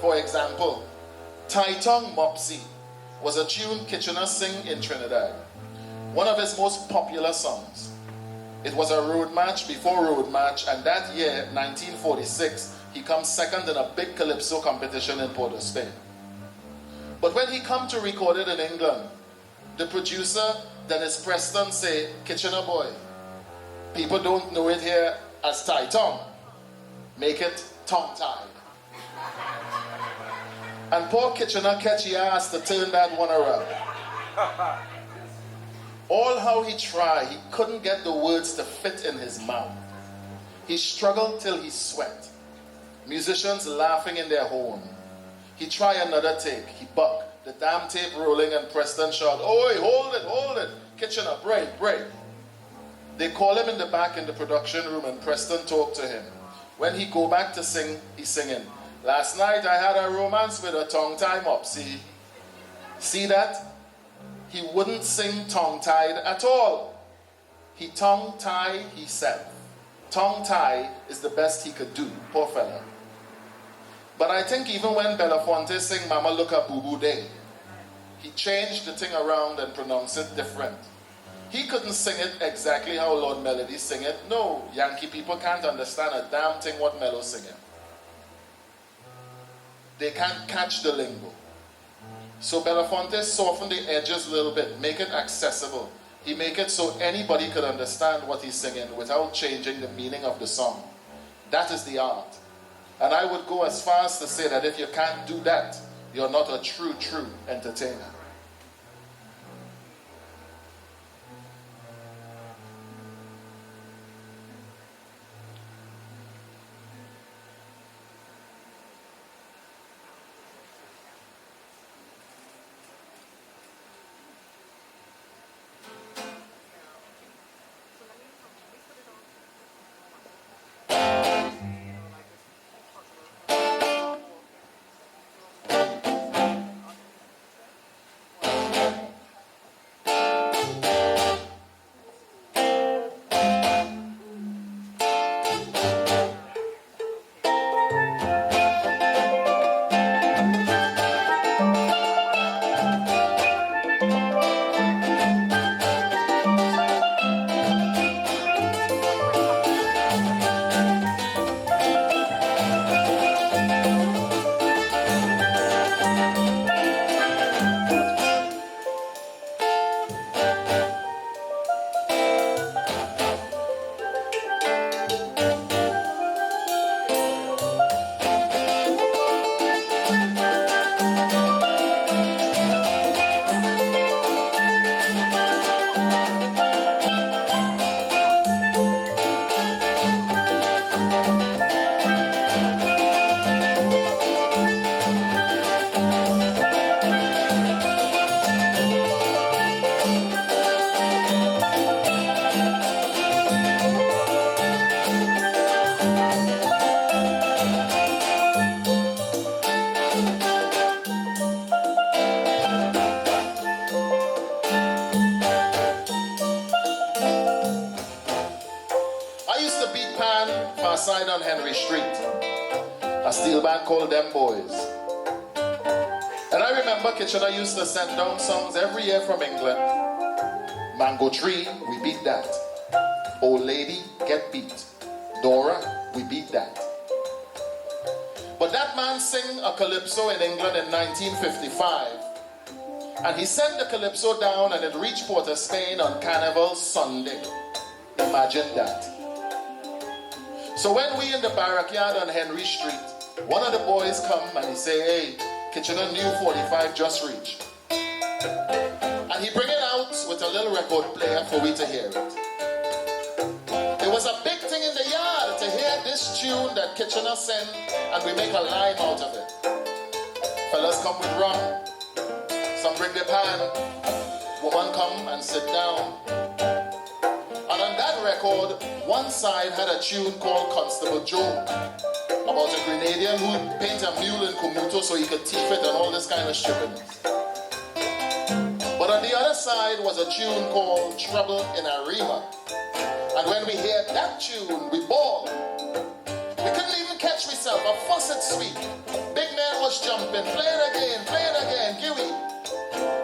For example, Tai Tong Mopsy was a tune Kitchener sing in Trinidad. One of his most popular songs. It was a road march before road march, and that year, 1946, he comes second in a big calypso competition in Port of Spain. But when he come to record it in England, the producer, Dennis Preston, say, Kitchener boy, people don't know it here as Tai Tong. Make it tongue-tied. And poor Kitchener catch he asked to turn that one around. All how he tried, he couldn't get the words to fit in his mouth. He struggled till he sweat. Musicians laughing in their home. He tried another take, he bucked, the damn tape rolling, and Preston shout, oi, hold it, Kitchener, break. They call him in the back in the production room and Preston talked to him. When he go back to sing, he's singing, last night I had a romance with a tongue-tied mopsy. See that? He wouldn't sing tongue-tied at all. He tongue-tied himself. Tongue-tied is the best he could do, poor fella. But I think even when Belafonte sing Mama Look a Boo Boo Day, he changed the thing around and pronounced it different. He couldn't sing it exactly how Lord Melody sing it. No, Yankee people can't understand a damn thing what Mello singing. They can't catch the lingo. So Belafonte softened the edges a little bit, make it accessible. He make it so anybody could understand what he's singing without changing the meaning of the song. That is the art. And I would go as far as to say that if you can't do that, you're not a true entertainer. Side on Henry Street, a steel band called Them Boys. And I remember Kitchener used to send down songs every year from England. Mango Tree, we beat that. Old Lady, Get Beat. Dora, we beat that. But that man sang a calypso in England in 1955. And he sent the calypso down and it reached Port of Spain on Carnival Sunday. Imagine that. So when we in the barrack yard on Henry Street, one of the boys come and he say, hey, Kitchener new 45 just reached. And he bring it out with a little record player for we to hear it. It was a big thing in the yard to hear this tune that Kitchener sent and we make a lime out of it. Fellas come with rum, some bring their pan, woman come and sit down. And on that record, one side had a tune called Constable Joe, about a Grenadian who paint a mule in Kumuto so he could teeth it and all this kind of stripping. But on the other side was a tune called Trouble in Arima. And when we heard that tune, we bawled. We couldn't even catch myself, a faucet sweet. Big man was jumping, play it again, give it.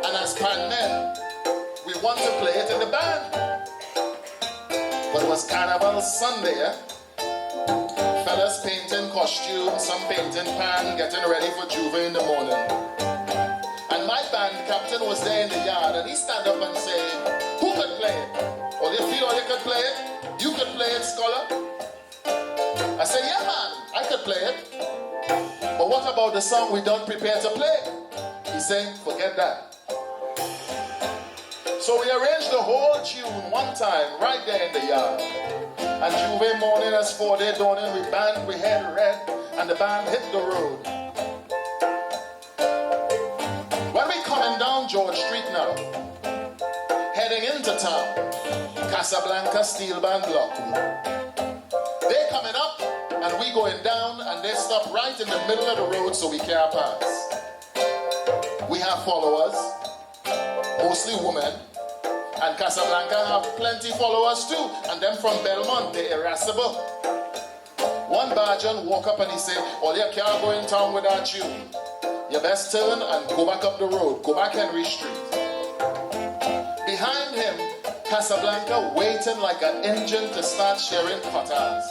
And as pan men, we want to play it in the band. But it was Carnival Sunday, eh? Fellas painting costumes, some painting pan, getting ready for Juve in the morning. And my band captain was there in the yard and he stand up and say, who could play it? Or you feel you could play it? You could play it, scholar? I say, yeah man, I could play it. But what about the song we don't prepare to play? He said, forget that. So we arranged the whole tune one time, right there in the yard. And Juve morning as 4-day dawning, we band, we head red, and the band hit the road. When we coming down George Street now, heading into town, Casablanca Steel Band Block. They coming up, and we going down, and they stop right in the middle of the road so we can't pass. We have followers, mostly women. And Casablanca have plenty followers too. And them from Belmont, they're irascible. One Bajan walk up and he say, oh, you can't go in town without you. You best turn and go back up the road. Go back Henry Street. Behind him, Casablanca waiting like an engine to start sharing patas.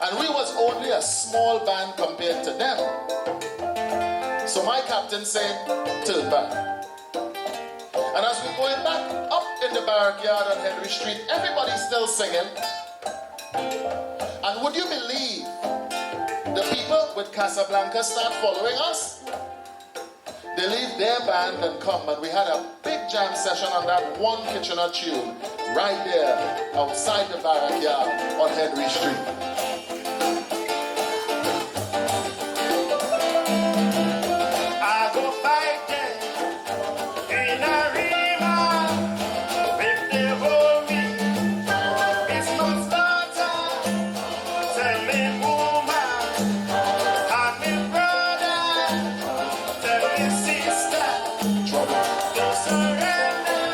And we was only a small band compared to them. So my captain said, turn back. And as we're going back up in the barrack yard on Henry Street, everybody's still singing. And would you believe the people with Casablanca start following us? They leave their band and come, and we had a big jam session on that one Kitchener tune right there outside the barrack yard on Henry Street. I go fight them in a river. If they hold me, it's not slaughter. Tell me woman and me brother. Tell me sister, don't surrender.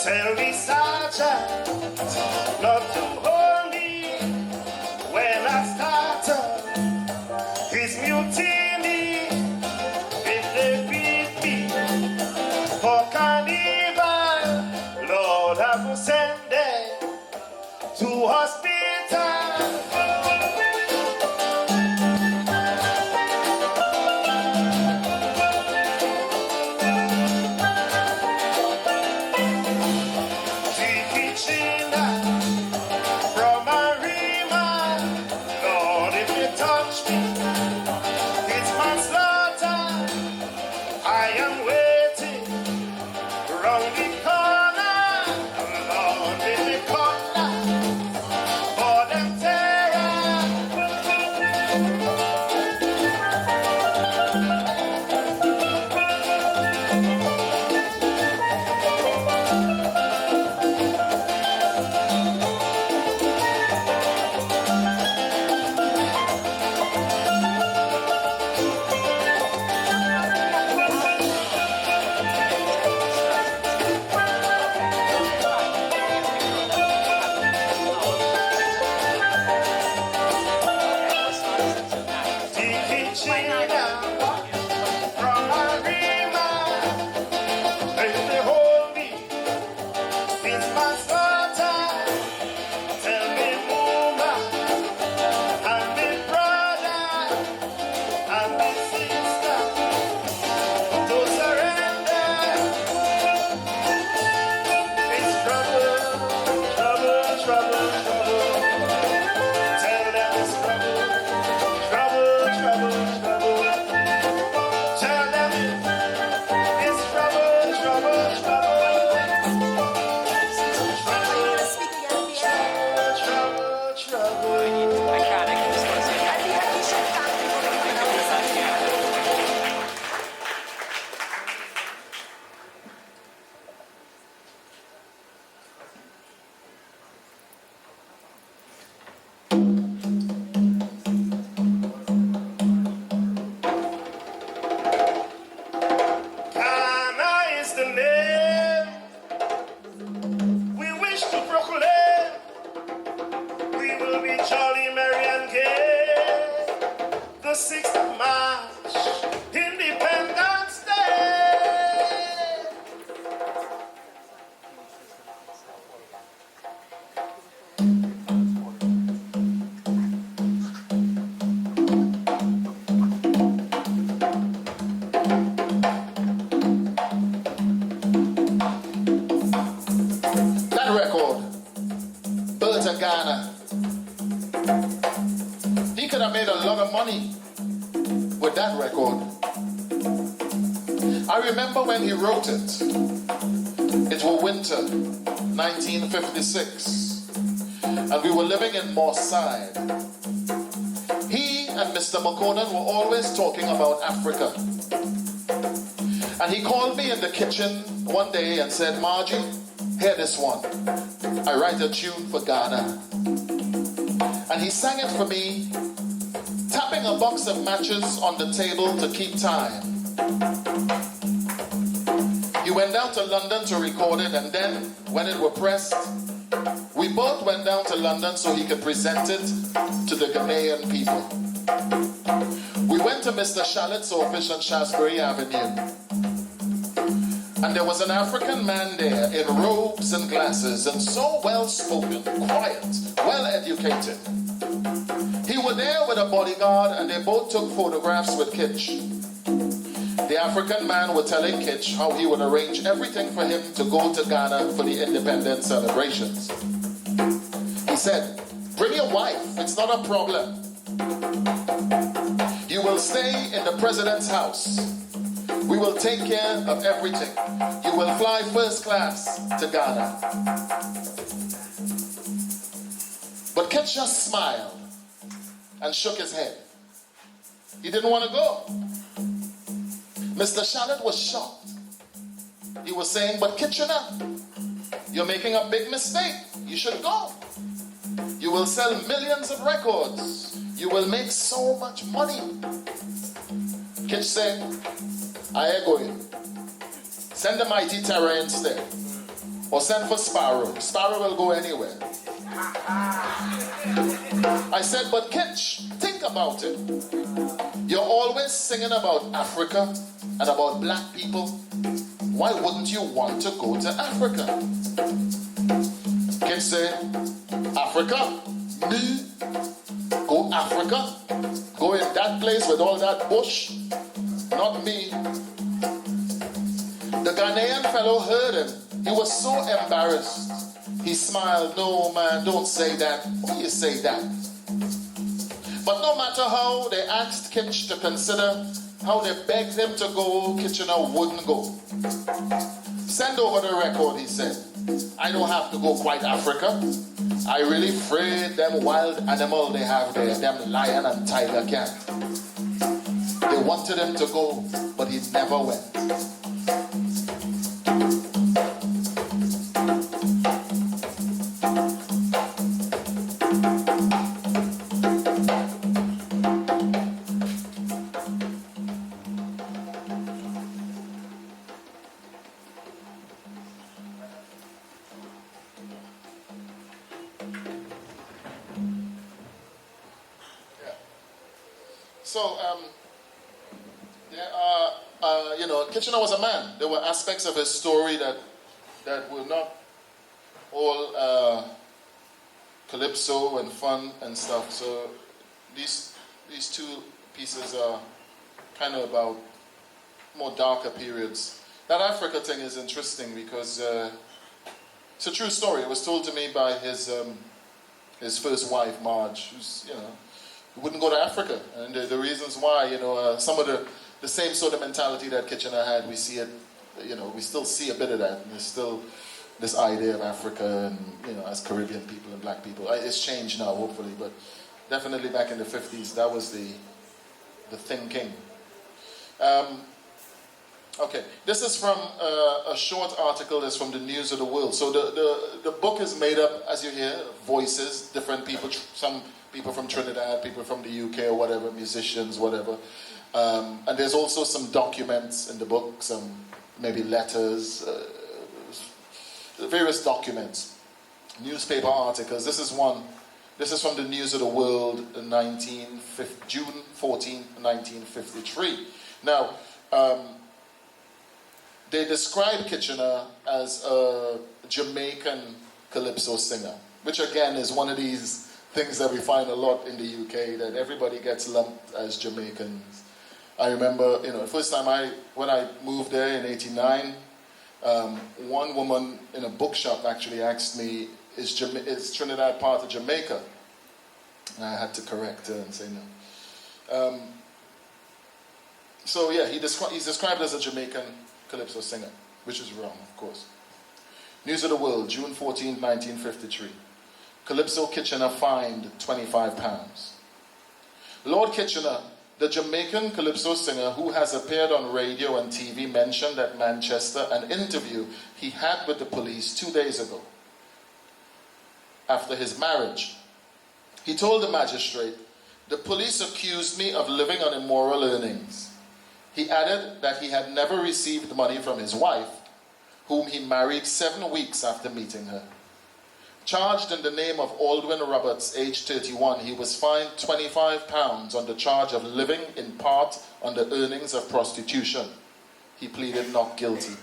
Tell me sergeant not to hold me when I start up. It's mutiny if they beat me for carnival. Lord, I will send them to hospital. Teaching from a remand. Lord, if you touch me, it's manslaughter. I am waiting round the corner. Lord, if you cut that for them terror. From a remand. If they hold me, it's manslaughter. Tell me woman and me brother and me sister to surrender. It's trouble, trouble, trouble, trouble. Tell them it's trouble, trouble, trouble, trouble. Tell them it's trouble, trouble, trouble. Trouble, trouble. Ghana is the name we wish to proclaim. We will be jolly, merry, and gay. The 6th of March, Independence Day. That record, Birds of Ghana, he could have made a lot of money with that record. I remember when he wrote it. It was winter, 1956, and we were living in Moorside. He and Mr. McConan were always talking about Africa. And he called me in the kitchen one day and said, Margie, hear this one. I write a tune for Ghana. And he sang it for me, tapping a box of matches on the table to keep time. He went down to London to record it, and then when it was pressed, we both went down to London so he could present it to the Ghanaian people. We went to Mr. Charlotte's office on Shaftesbury Avenue. And there was an African man there in robes and glasses and so well-spoken, quiet, well-educated. He was there with a bodyguard and they both took photographs with Kitch. The African man was telling Kitch how he would arrange everything for him to go to Ghana for the independence celebrations. He said, bring your wife, it's not a problem. You will stay in the president's house. We will take care of everything. You will fly first class to Ghana. But Kitch just smiled and shook his head. He didn't want to go. Mr. Shallet was shocked. He was saying, but Kitchener, you're making a big mistake. You should go. You will sell millions of records. You will make so much money. Kitch said, I ain't going. Send the mighty terror instead. Or send for Sparrow. Sparrow will go anywhere. I said, but Kitch, think about it. You're always singing about Africa and about black people. Why wouldn't you want to go to Africa? Kitch said, Africa? Me? Go Africa? Go in that place with all that bush? Not me. The Ghanaian fellow heard him. He was so embarrassed. He smiled. No, man, don't say that. Why you say that? But no matter how they asked Kitch to consider, how they begged him to go, Kitchener wouldn't go. Send over the record, he said. I don't have to go quite Africa. I really afraid them wild animal they have there, them lion and tiger can. They wanted him to go, but he never went. So, there are, Kitchener was a man. There were aspects of his story that were not all calypso and fun and stuff. So, these two pieces are kind of about more darker periods. That Africa thing is interesting because it's a true story. It was told to me by his first wife, Marge, who's, who wouldn't go to Africa. And the reasons why, some of the same sort of mentality that Kitchener had, we see it, we still see a bit of that. And there's still this idea of Africa and, as Caribbean people and black people. It's changed now, hopefully, but definitely back in the 50s, that was the thinking. Okay, this is from a short article that's from the News of the World. So the book is made up, as you hear, voices, different people, some people from Trinidad, people from the UK or whatever, musicians, whatever. And there's also some documents in the book, some maybe letters, various documents, newspaper articles. This is one. This is from the News of the World, June 14, 1953. Now, they describe Kitchener as a Jamaican calypso singer, which again is one of these things that we find a lot in the UK, that everybody gets lumped as Jamaicans. I remember, the first time when I moved there in '89, one woman in a bookshop actually asked me, is Trinidad part of Jamaica? And I had to correct her and say no. So yeah, he's described as a Jamaican calypso singer, which is wrong, of course. News of the World, June 14, 1953. Calypso Kitchener fined £25. Lord Kitchener, the Jamaican calypso singer who has appeared on radio and TV, mentioned at Manchester an interview he had with the police 2 days ago after his marriage. He told the magistrate, "The police accused me of living on immoral earnings." He added that he had never received money from his wife, whom he married 7 weeks after meeting her. Charged in the name of Aldwin Roberts, aged 31, he was fined £25 on the charge of living in part on the earnings of prostitution. He pleaded not guilty.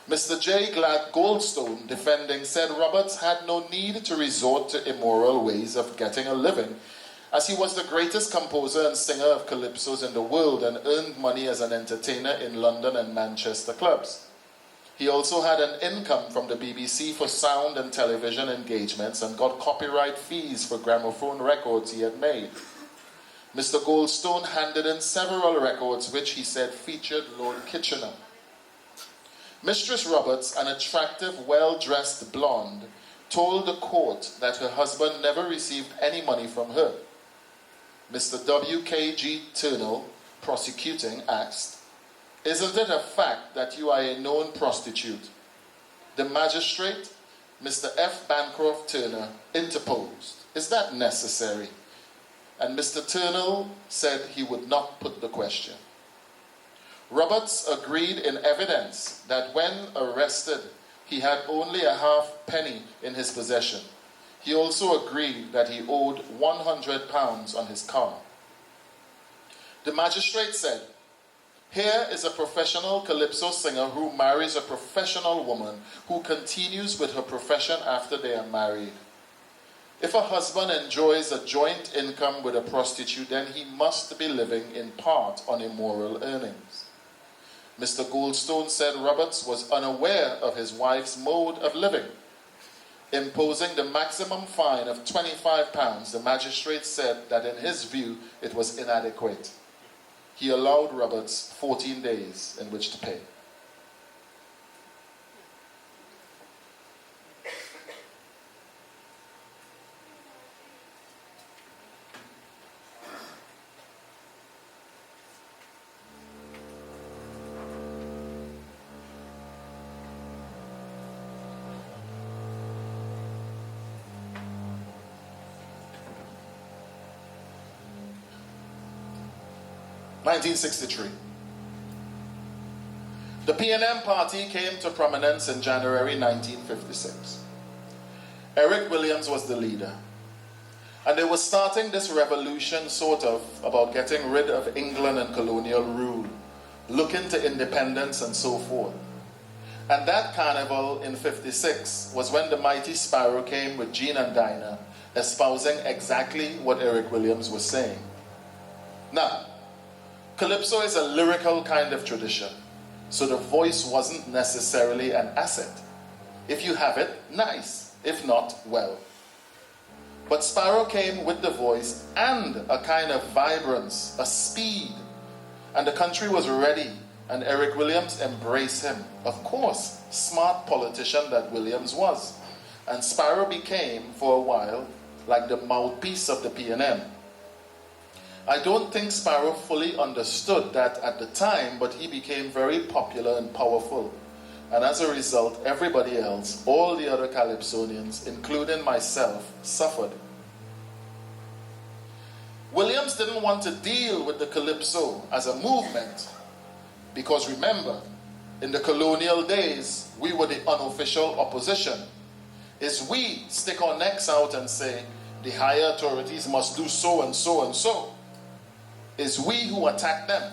Mr. J. Glad Goldstone, defending, said Roberts had no need to resort to immoral ways of getting a living, as he was the greatest composer and singer of calypsos in the world and earned money as an entertainer in London and Manchester clubs. He also had an income from the BBC for sound and television engagements and got copyright fees for gramophone records he had made. Mr. Goldstone handed in several records which he said featured Lord Kitchener. Mistress Roberts, an attractive, well-dressed blonde, told the court that her husband never received any money from her. Mr. W.K.G. Turnell, prosecuting, asked, "Isn't it a fact that you are a known prostitute?" The magistrate, Mr. F. Bancroft Turner, interposed, "Is that necessary?" And Mr. Turnell said he would not put the question. Roberts agreed in evidence that when arrested, he had only a half penny in his possession. He also agreed that he owed £100 on his car. The magistrate said, "Here is a professional calypso singer who marries a professional woman who continues with her profession after they are married. If a husband enjoys a joint income with a prostitute, then he must be living in part on immoral earnings." Mr. Goldstone said Roberts was unaware of his wife's mode of living. Imposing the maximum fine of £25, the magistrate said that in his view it was inadequate. He allowed Roberts 14 days in which to pay. (1963). The P&M party came to prominence in January 1956. Eric Williams was the leader. And they were starting this revolution, sort of, about getting rid of England and colonial rule, looking to independence and so forth. And that carnival in 56 was when the Mighty Sparrow came with Jean and Dinah, espousing exactly what Eric Williams was saying. Now, calypso is a lyrical kind of tradition, so the voice wasn't necessarily an asset. If you have it, nice. If not, well. But Sparrow came with the voice and a kind of vibrance, a speed. And the country was ready, and Eric Williams embraced him. Of course, smart politician that Williams was. And Sparrow became, for a while, like the mouthpiece of the P&M. I don't think Sparrow fully understood that at the time, but he became very popular and powerful. And as a result, everybody else, all the other Calypsonians, including myself, suffered. Williams didn't want to deal with the Calypso as a movement, because remember, in the colonial days, we were the unofficial opposition. It's we stick our necks out and say, the higher authorities must do so and so and so. It's we who attack them.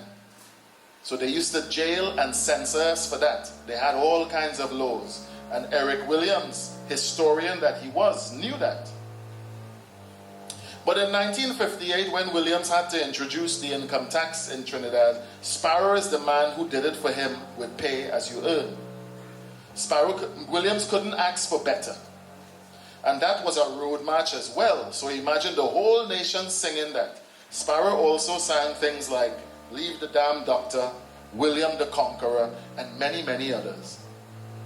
So they used to jail and censor us for that. They had all kinds of laws. And Eric Williams, historian that he was, knew that. But in 1958, when Williams had to introduce the income tax in Trinidad, Sparrow is the man who did it for him with pay as you earn. Williams couldn't ask for better. And that was a road march as well. So imagine the whole nation singing that. Sparrow also sang things like Leave the Damn Doctor, William the Conqueror, and many, many others.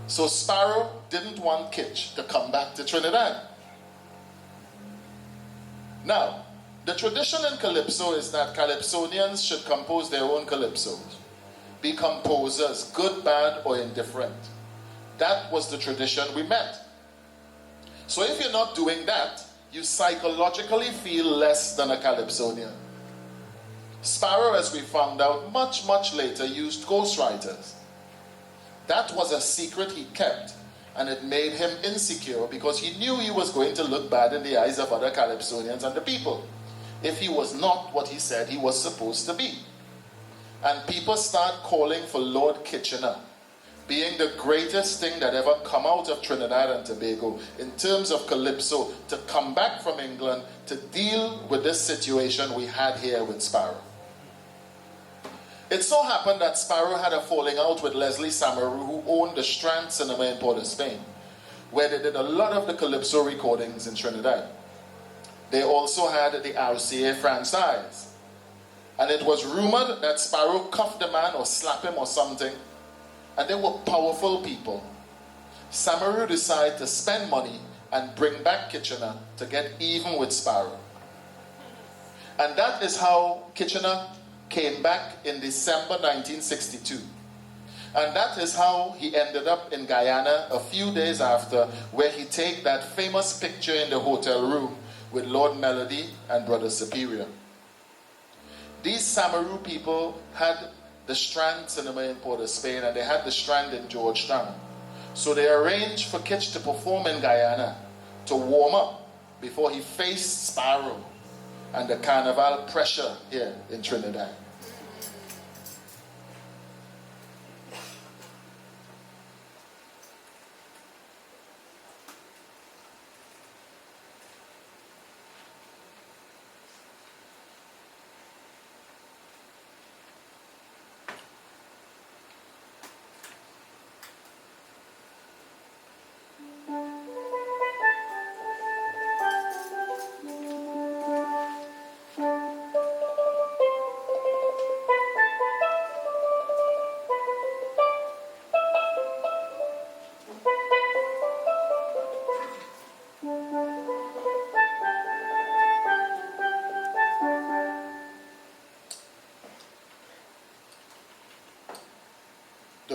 So Sparrow didn't want Kitch to come back to Trinidad. Now, the tradition in Calypso is that Calypsonians should compose their own Calypsos, be composers, good, bad, or indifferent. That was the tradition we met. So if you're not doing that, you psychologically feel less than a Calypsonian. Sparrow, as we found out much, much later, used ghostwriters. That was a secret he kept, and it made him insecure because he knew he was going to look bad in the eyes of other Calypsonians and the people if he was not what he said he was supposed to be. And people start calling for Lord Kitchener. being the greatest thing that ever come out of Trinidad and Tobago in terms of calypso, to come back from England to deal with this situation we had here with Sparrow. It so happened that Sparrow had a falling out with Leslie Samaru, who owned the Strand Cinema in Port of Spain, where they did a lot of the calypso recordings in Trinidad. They also had the RCA franchise. And it was rumored that Sparrow cuffed the man or slapped him or something. And they were powerful people. Samaru decided to spend money and bring back Kitchener to get even with Sparrow. And that is how Kitchener came back in December 1962. And that is how he ended up in Guyana a few days after, where he take that famous picture in the hotel room with Lord Melody and Brother Superior. These Samaru people had the Strand Cinema in Port of Spain, and they had the Strand in Georgetown. So they arranged for Kitch to perform in Guyana to warm up before he faced Sparrow and the carnival pressure here in Trinidad.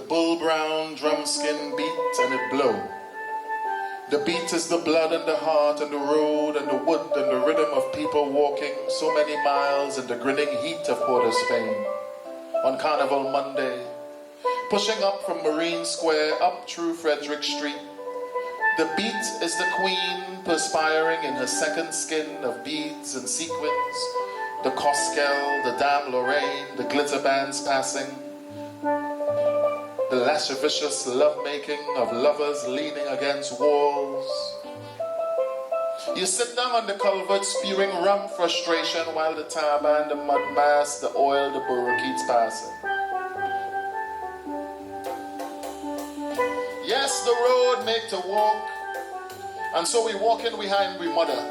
Bull brown drum skin beat and it blow. The beat is the blood and the heart and the road and the wood and the rhythm of people walking so many miles in the grinning heat of Port of Spain on Carnival Monday, pushing up from Marine Square up through Frederick Street. The beat is the queen perspiring in her second skin of beads and sequins, the Coskel, the Dame Lorraine, the glitter bands passing, the lascivious lovemaking of lovers leaning against walls. You sit down on the culvert spewing rum frustration while the tarban, the mud mass, the oil, the burroquets passing. Yes, the road make to walk, and so we walk in behind we mother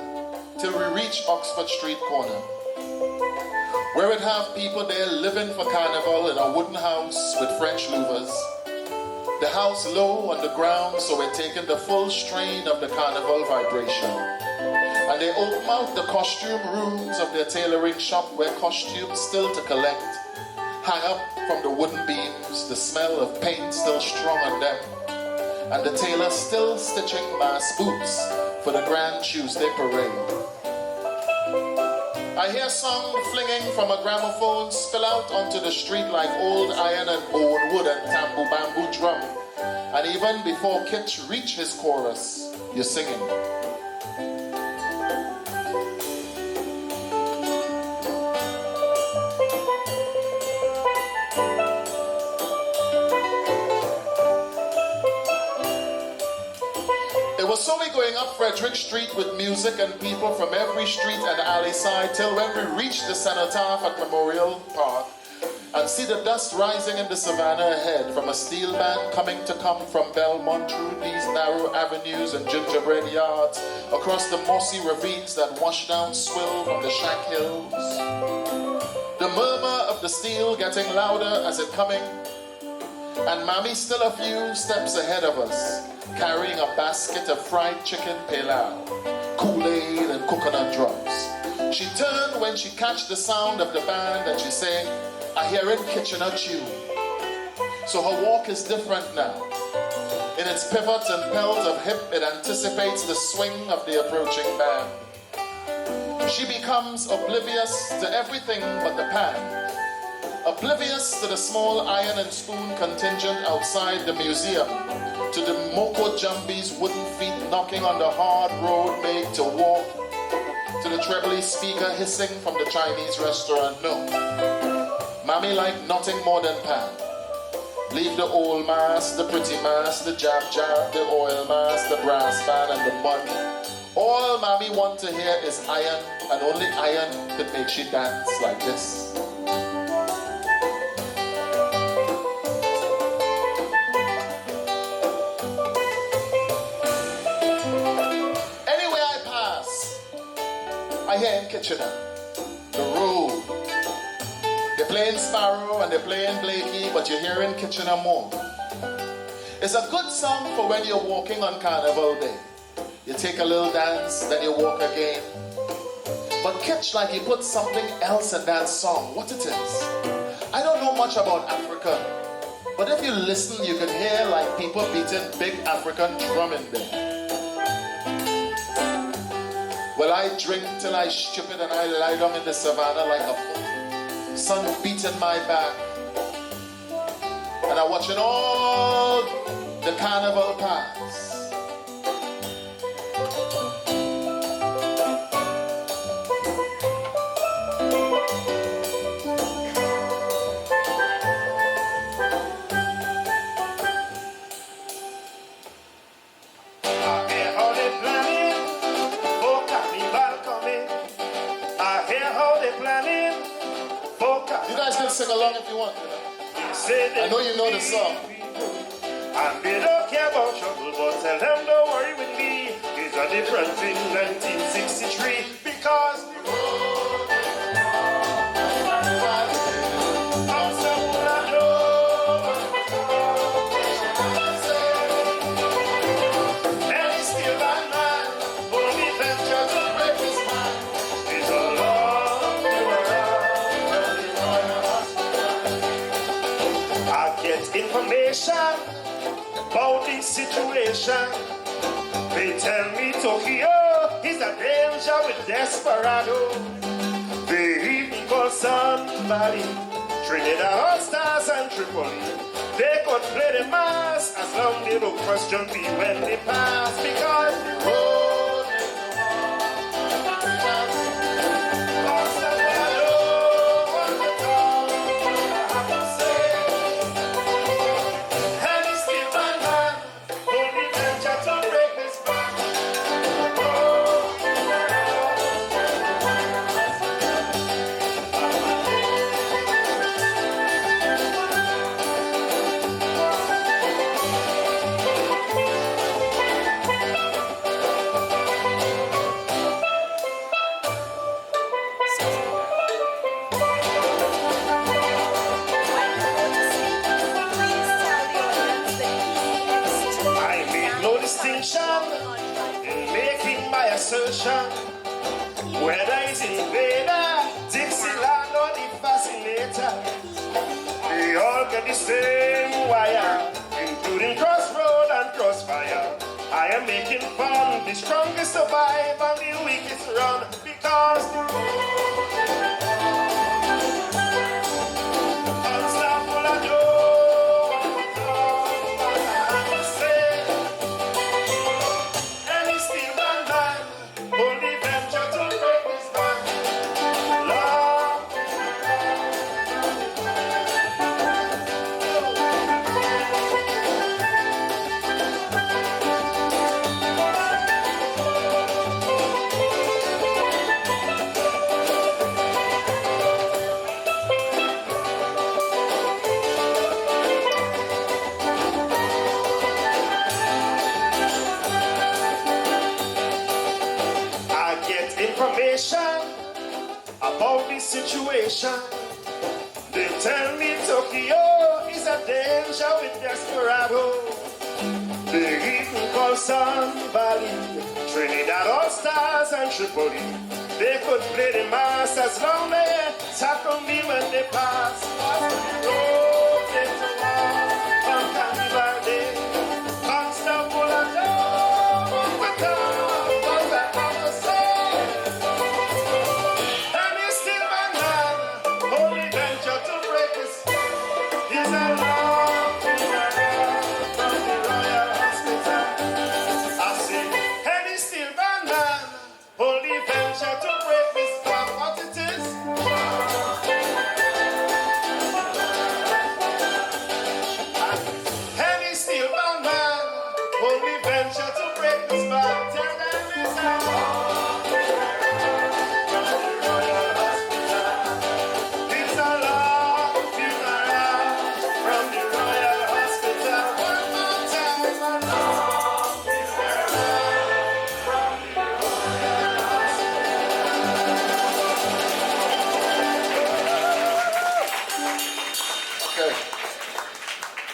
till we reach Oxford Street corner, where it have people there living for carnival in a wooden house with French louvers. The house low on the ground, so we're taking the full strain of the carnival vibration. And they open out the costume rooms of their tailoring shop, where costumes still to collect hang up from the wooden beams, the smell of paint still strong on them, and the tailor still stitching mass boots for the Grand Tuesday parade. I hear song flinging from a gramophone spill out onto the street like old iron and bone wood and tambour bamboo drum. And even before Kitch reach his chorus, you're singing. So we're going up Frederick Street with music and people from every street and alley side till when we reach the cenotaph at Memorial Park and see the dust rising in the savannah ahead from a steel band coming from Belmont through these narrow avenues and gingerbread yards across the mossy ravines that wash down swill from the Shank Hills. The murmur of the steel getting louder as it coming, and Mammy still a few steps ahead of us, carrying a basket of fried chicken pilau, Kool-Aid and coconut drops. She turned when she catch the sound of the band and she say, I hear it Kitchener tune. So her walk is different now. In its pivot and pelt of hip, it anticipates the swing of the approaching band. She becomes oblivious to everything but the pan, oblivious to the small iron and spoon contingent outside the museum, to the Moko Jumbi's wooden feet knocking on the hard road made to walk, to the trebly speaker hissing from the Chinese restaurant. No, Mammy like nothing more than pan. Leave the old mask, the pretty mask, the jab, the oil mask, the brass band, and the money. All mommy want to hear is iron, and only iron could make she dance like this. Anywhere I pass, I hear in Kitchener, the road. They're playing Sparrow and they're playing Blakey, but you're hearing Kitchener more. It's a good song for when you're walking on Carnival Day. You take a little dance, then you walk again. But Kitch, like, he put something else in that song. What it is? I don't know much about Africa, but if you listen, you can hear like people beating big African drum in there. Well, I drink till I stupid and I lie down in the savannah like a fool. Sun beating my back, and I'm watching all the carnival pass. You guys can sing along if you want. I know you know the song. And they don't care about trouble, but tell them don't worry with me. It's a different thing, 1963, because information about this situation. They tell me Tokyo is a danger with desperado. They even call somebody Trinidad All Stars and Tripoli. They could play the mass as long they don't question me when they pass, because the road is in making my assertion, whether it's invader, Dixieland or the fascinator, they all get the same wire, including crossroad and crossfire. I am making fun, the strongest survive and the weakest run, because the unstoppable I know. About this situation, they tell me Tokyo is a danger with desperado. They even call somebody Trinidad All Stars and Tripoli. They could play the mass as long as they tackle me when they pass. On Carnival Day, unstoppable and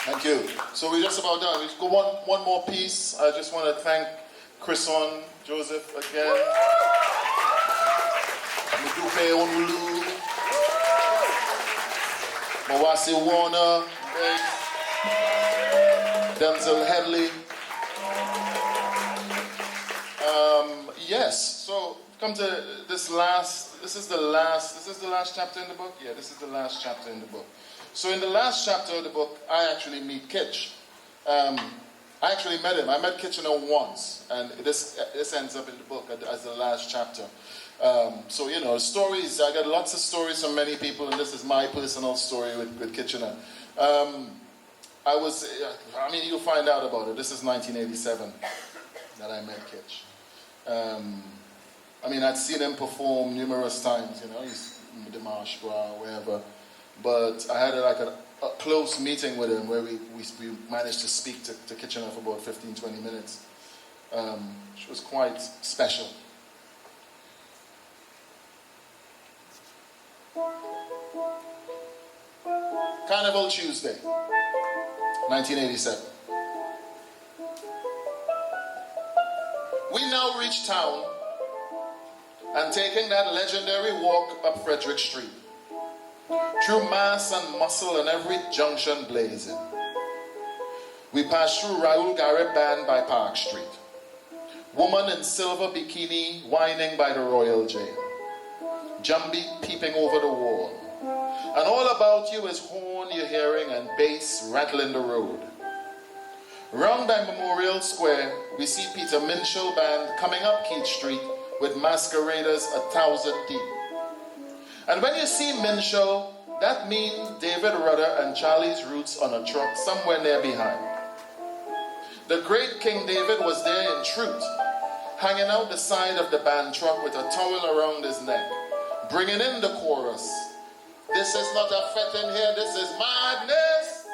Thank you. So we're just about done. We go one more piece. I just want to thank Krisson Joseph again. Modupe Onilu. Mawasi Warner. Denzel Headley. Yes. So come to this last. This is the last chapter in the book. Yeah, this is the last chapter in the book. So in the last chapter of the book, I actually meet Kitch. I actually met him. I met Kitchener once, and this ends up in the book as the last chapter. So, you know, stories, I got lots of stories from many people, and this is my personal story with Kitchener. You'll find out about it. This is 1987 that I met Kitch. I'd seen him perform numerous times, you know, he's in the Marsh Bra, wherever. But I had a close meeting with him where we managed to speak to Kitchener for about 15-20 minutes, which was quite special. Carnival Tuesday, 1987. We now reach town and taking that legendary walk up Frederick Street. Through mass and muscle and every junction blazing. We pass through Raoul Garrett Band by Park Street. Woman in silver bikini whining by the Royal Jail. Jumbie peeping over the wall. And all about you is horn you're hearing and bass rattling the road. Round by Memorial Square, we see Peter Minshall Band coming up Keith Street with masqueraders 1,000 deep. And when you see Minshall, that means David Rudder and Charlie's Roots on a truck somewhere near behind. The great King David was there in truth, hanging out the side of the band truck with a towel around his neck, bringing in the chorus. This is not a fete in here, this is madness.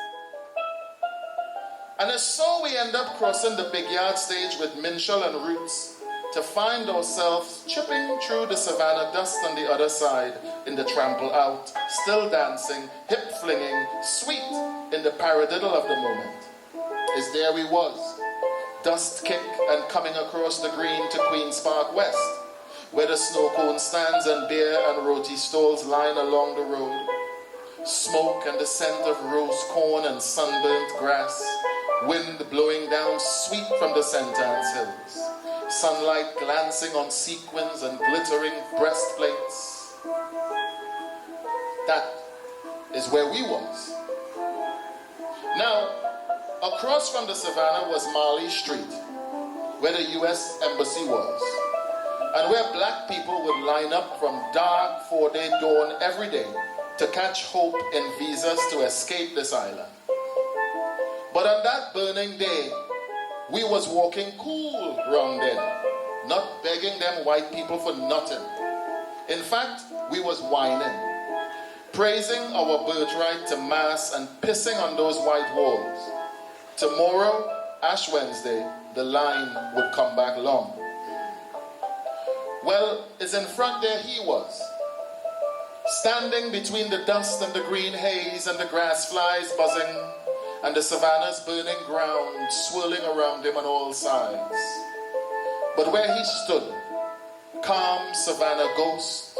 And it's so we end up crossing the big yard stage with Minshall and Roots, to find ourselves chipping through the savannah dust on the other side in the trample out, still dancing, hip flinging, sweet in the paradiddle of the moment. Is there we was, dust kick and coming across the green to Queen's Park West, where the snow cone stands and beer and roti stalls line along the road. Smoke and the scent of roast corn and sunburnt grass, wind blowing down sweet from the St. Anne's hills. Sunlight glancing on sequins and glittering breastplates. That is where we was. Now, across from the savannah was Marley Street, where the U.S. Embassy was, and where black people would line up from dark 4-day dawn every day to catch hope in visas to escape this island. But on that burning day, we was walking cool round there, not begging them white people for nothing. In fact, we was whining, praising our birthright to mass and pissing on those white walls. Tomorrow, Ash Wednesday, the line would come back long. Well, it's in front there he was, standing between the dust and the green haze and the grass flies buzzing, and the savannah's burning ground swirling around him on all sides. But where he stood, calm savannah ghost,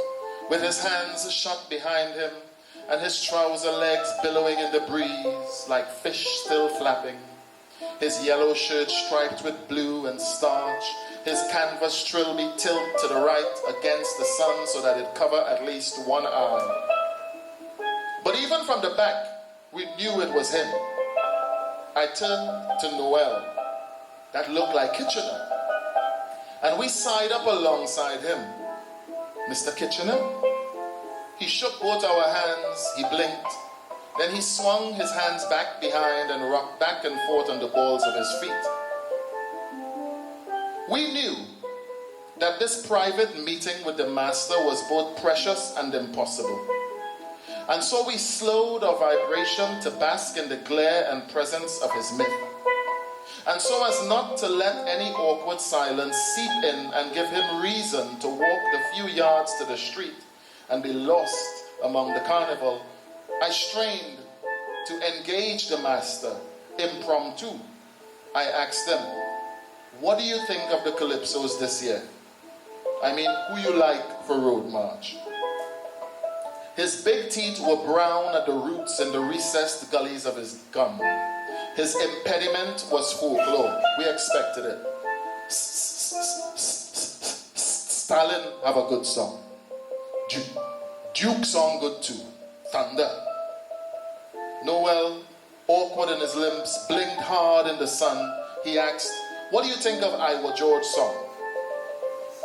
with his hands shut behind him and his trouser legs billowing in the breeze like fish still flapping, his yellow shirt striped with blue and starch, his canvas trilby tilt to the right against the sun so that it cover at least one eye. But even from the back, we knew it was him. I turned to Noel, that looked like Kitchener, and we sighed up alongside him. Mr. Kitchener? He shook both our hands, he blinked, then he swung his hands back behind and rocked back and forth on the balls of his feet. We knew that this private meeting with the master was both precious and impossible. And so we slowed our vibration to bask in the glare and presence of his myth. And so as not to let any awkward silence seep in and give him reason to walk the few yards to the street and be lost among the carnival, I strained to engage the master impromptu. I asked him, what do you think of the calypsos this year? I mean, who you like for road march? His big teeth were brown at the roots in the recessed gullies of his gum. His impediment was folklore. We expected it. Stalin have a good song. Duke song good too. Thunder. Noel, awkward in his limbs, blinked hard in the sun. He asked, what do you think of Iowa George's song?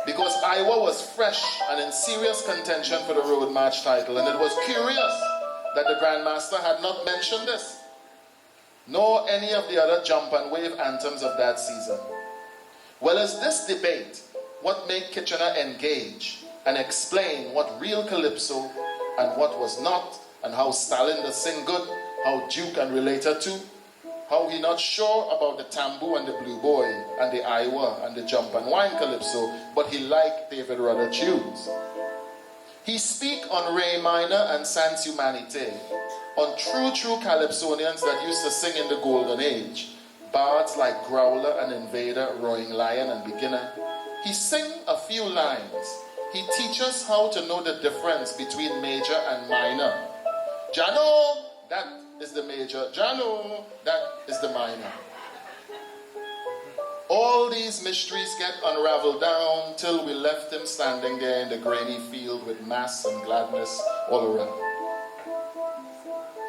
Because Iowa was fresh and in serious contention for the road march title, and it was curious that the Grandmaster had not mentioned this, nor any of the other jump and wave anthems of that season. Well, is this debate what made Kitchener engage and explain what real calypso and what was not, and how Stalin does sing good, how Duke and related to, how he not sure about the tambour and the blue boy and the Iowa and the jump and wine calypso, but he liked David Rudder tunes. He speak on Re minor and Sans Humanité, on true calypsonians that used to sing in the golden age, bards like Growler and Invader, Roaring Lion and Beginner. He sing a few lines. He teach us how to know the difference between major and minor. Jano, that is the major. Jano, that is the minor. All these mysteries get unraveled down till we left him standing there in the grainy field with mass and gladness all around.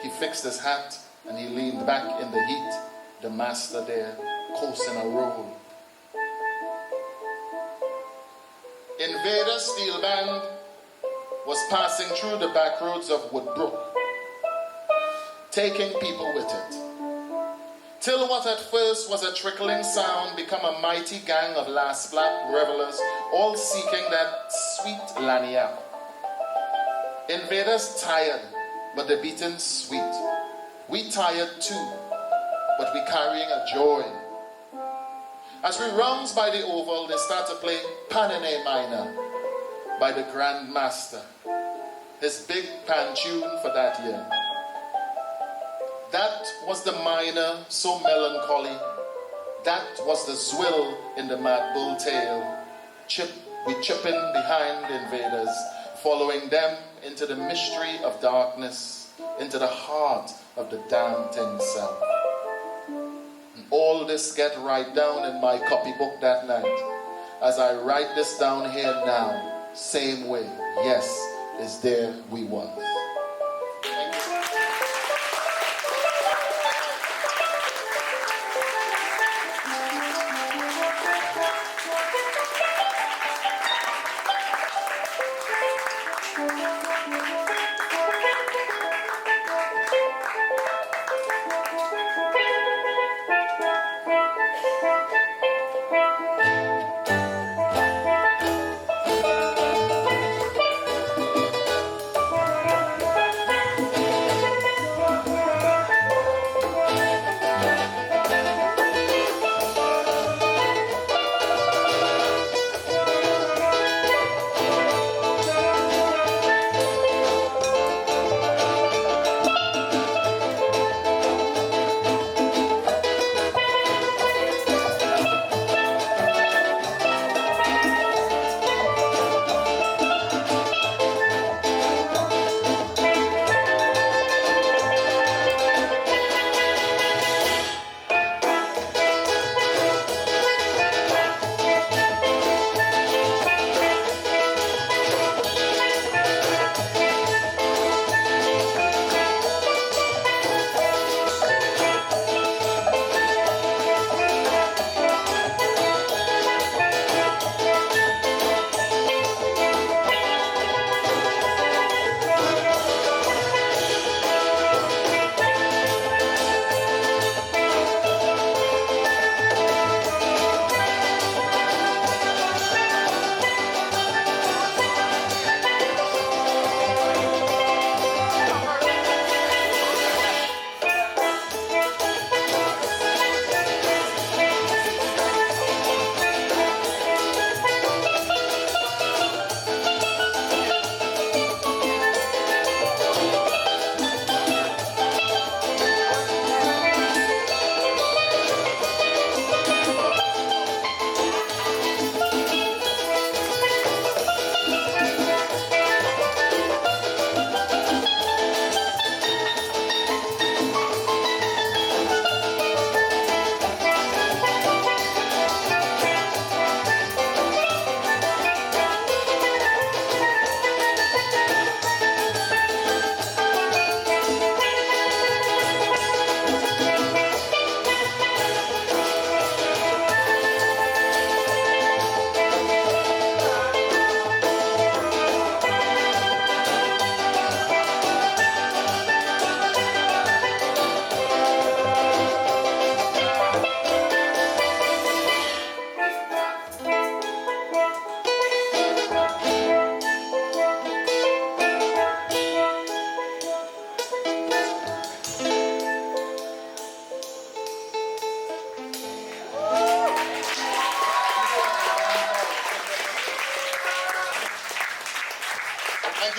He fixed his hat and he leaned back in the heat, the master there, coasting a roll. Invader Steel Band was passing through the back roads of Woodbrook, taking people with it, till what at first was a trickling sound became a mighty gang of last flap revelers, all seeking that sweet lanier. Invaders tired, but the beating sweet. We tired too, but we carrying a joy. As we rounds by the oval, they start to play Pan in A minor by the Grand Master, his big pan tune for that year. That was the minor, so melancholy. That was the zwill in the Mad Bull tale. We chipping behind the invaders, following them into the mystery of darkness, into the heart of the damn thing self. And all this get right down in my copybook that night. As I write this down here now, same way, yes, is there we was.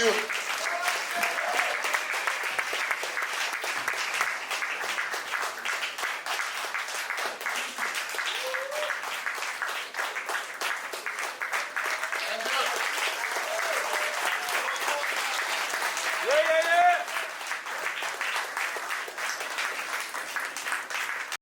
you.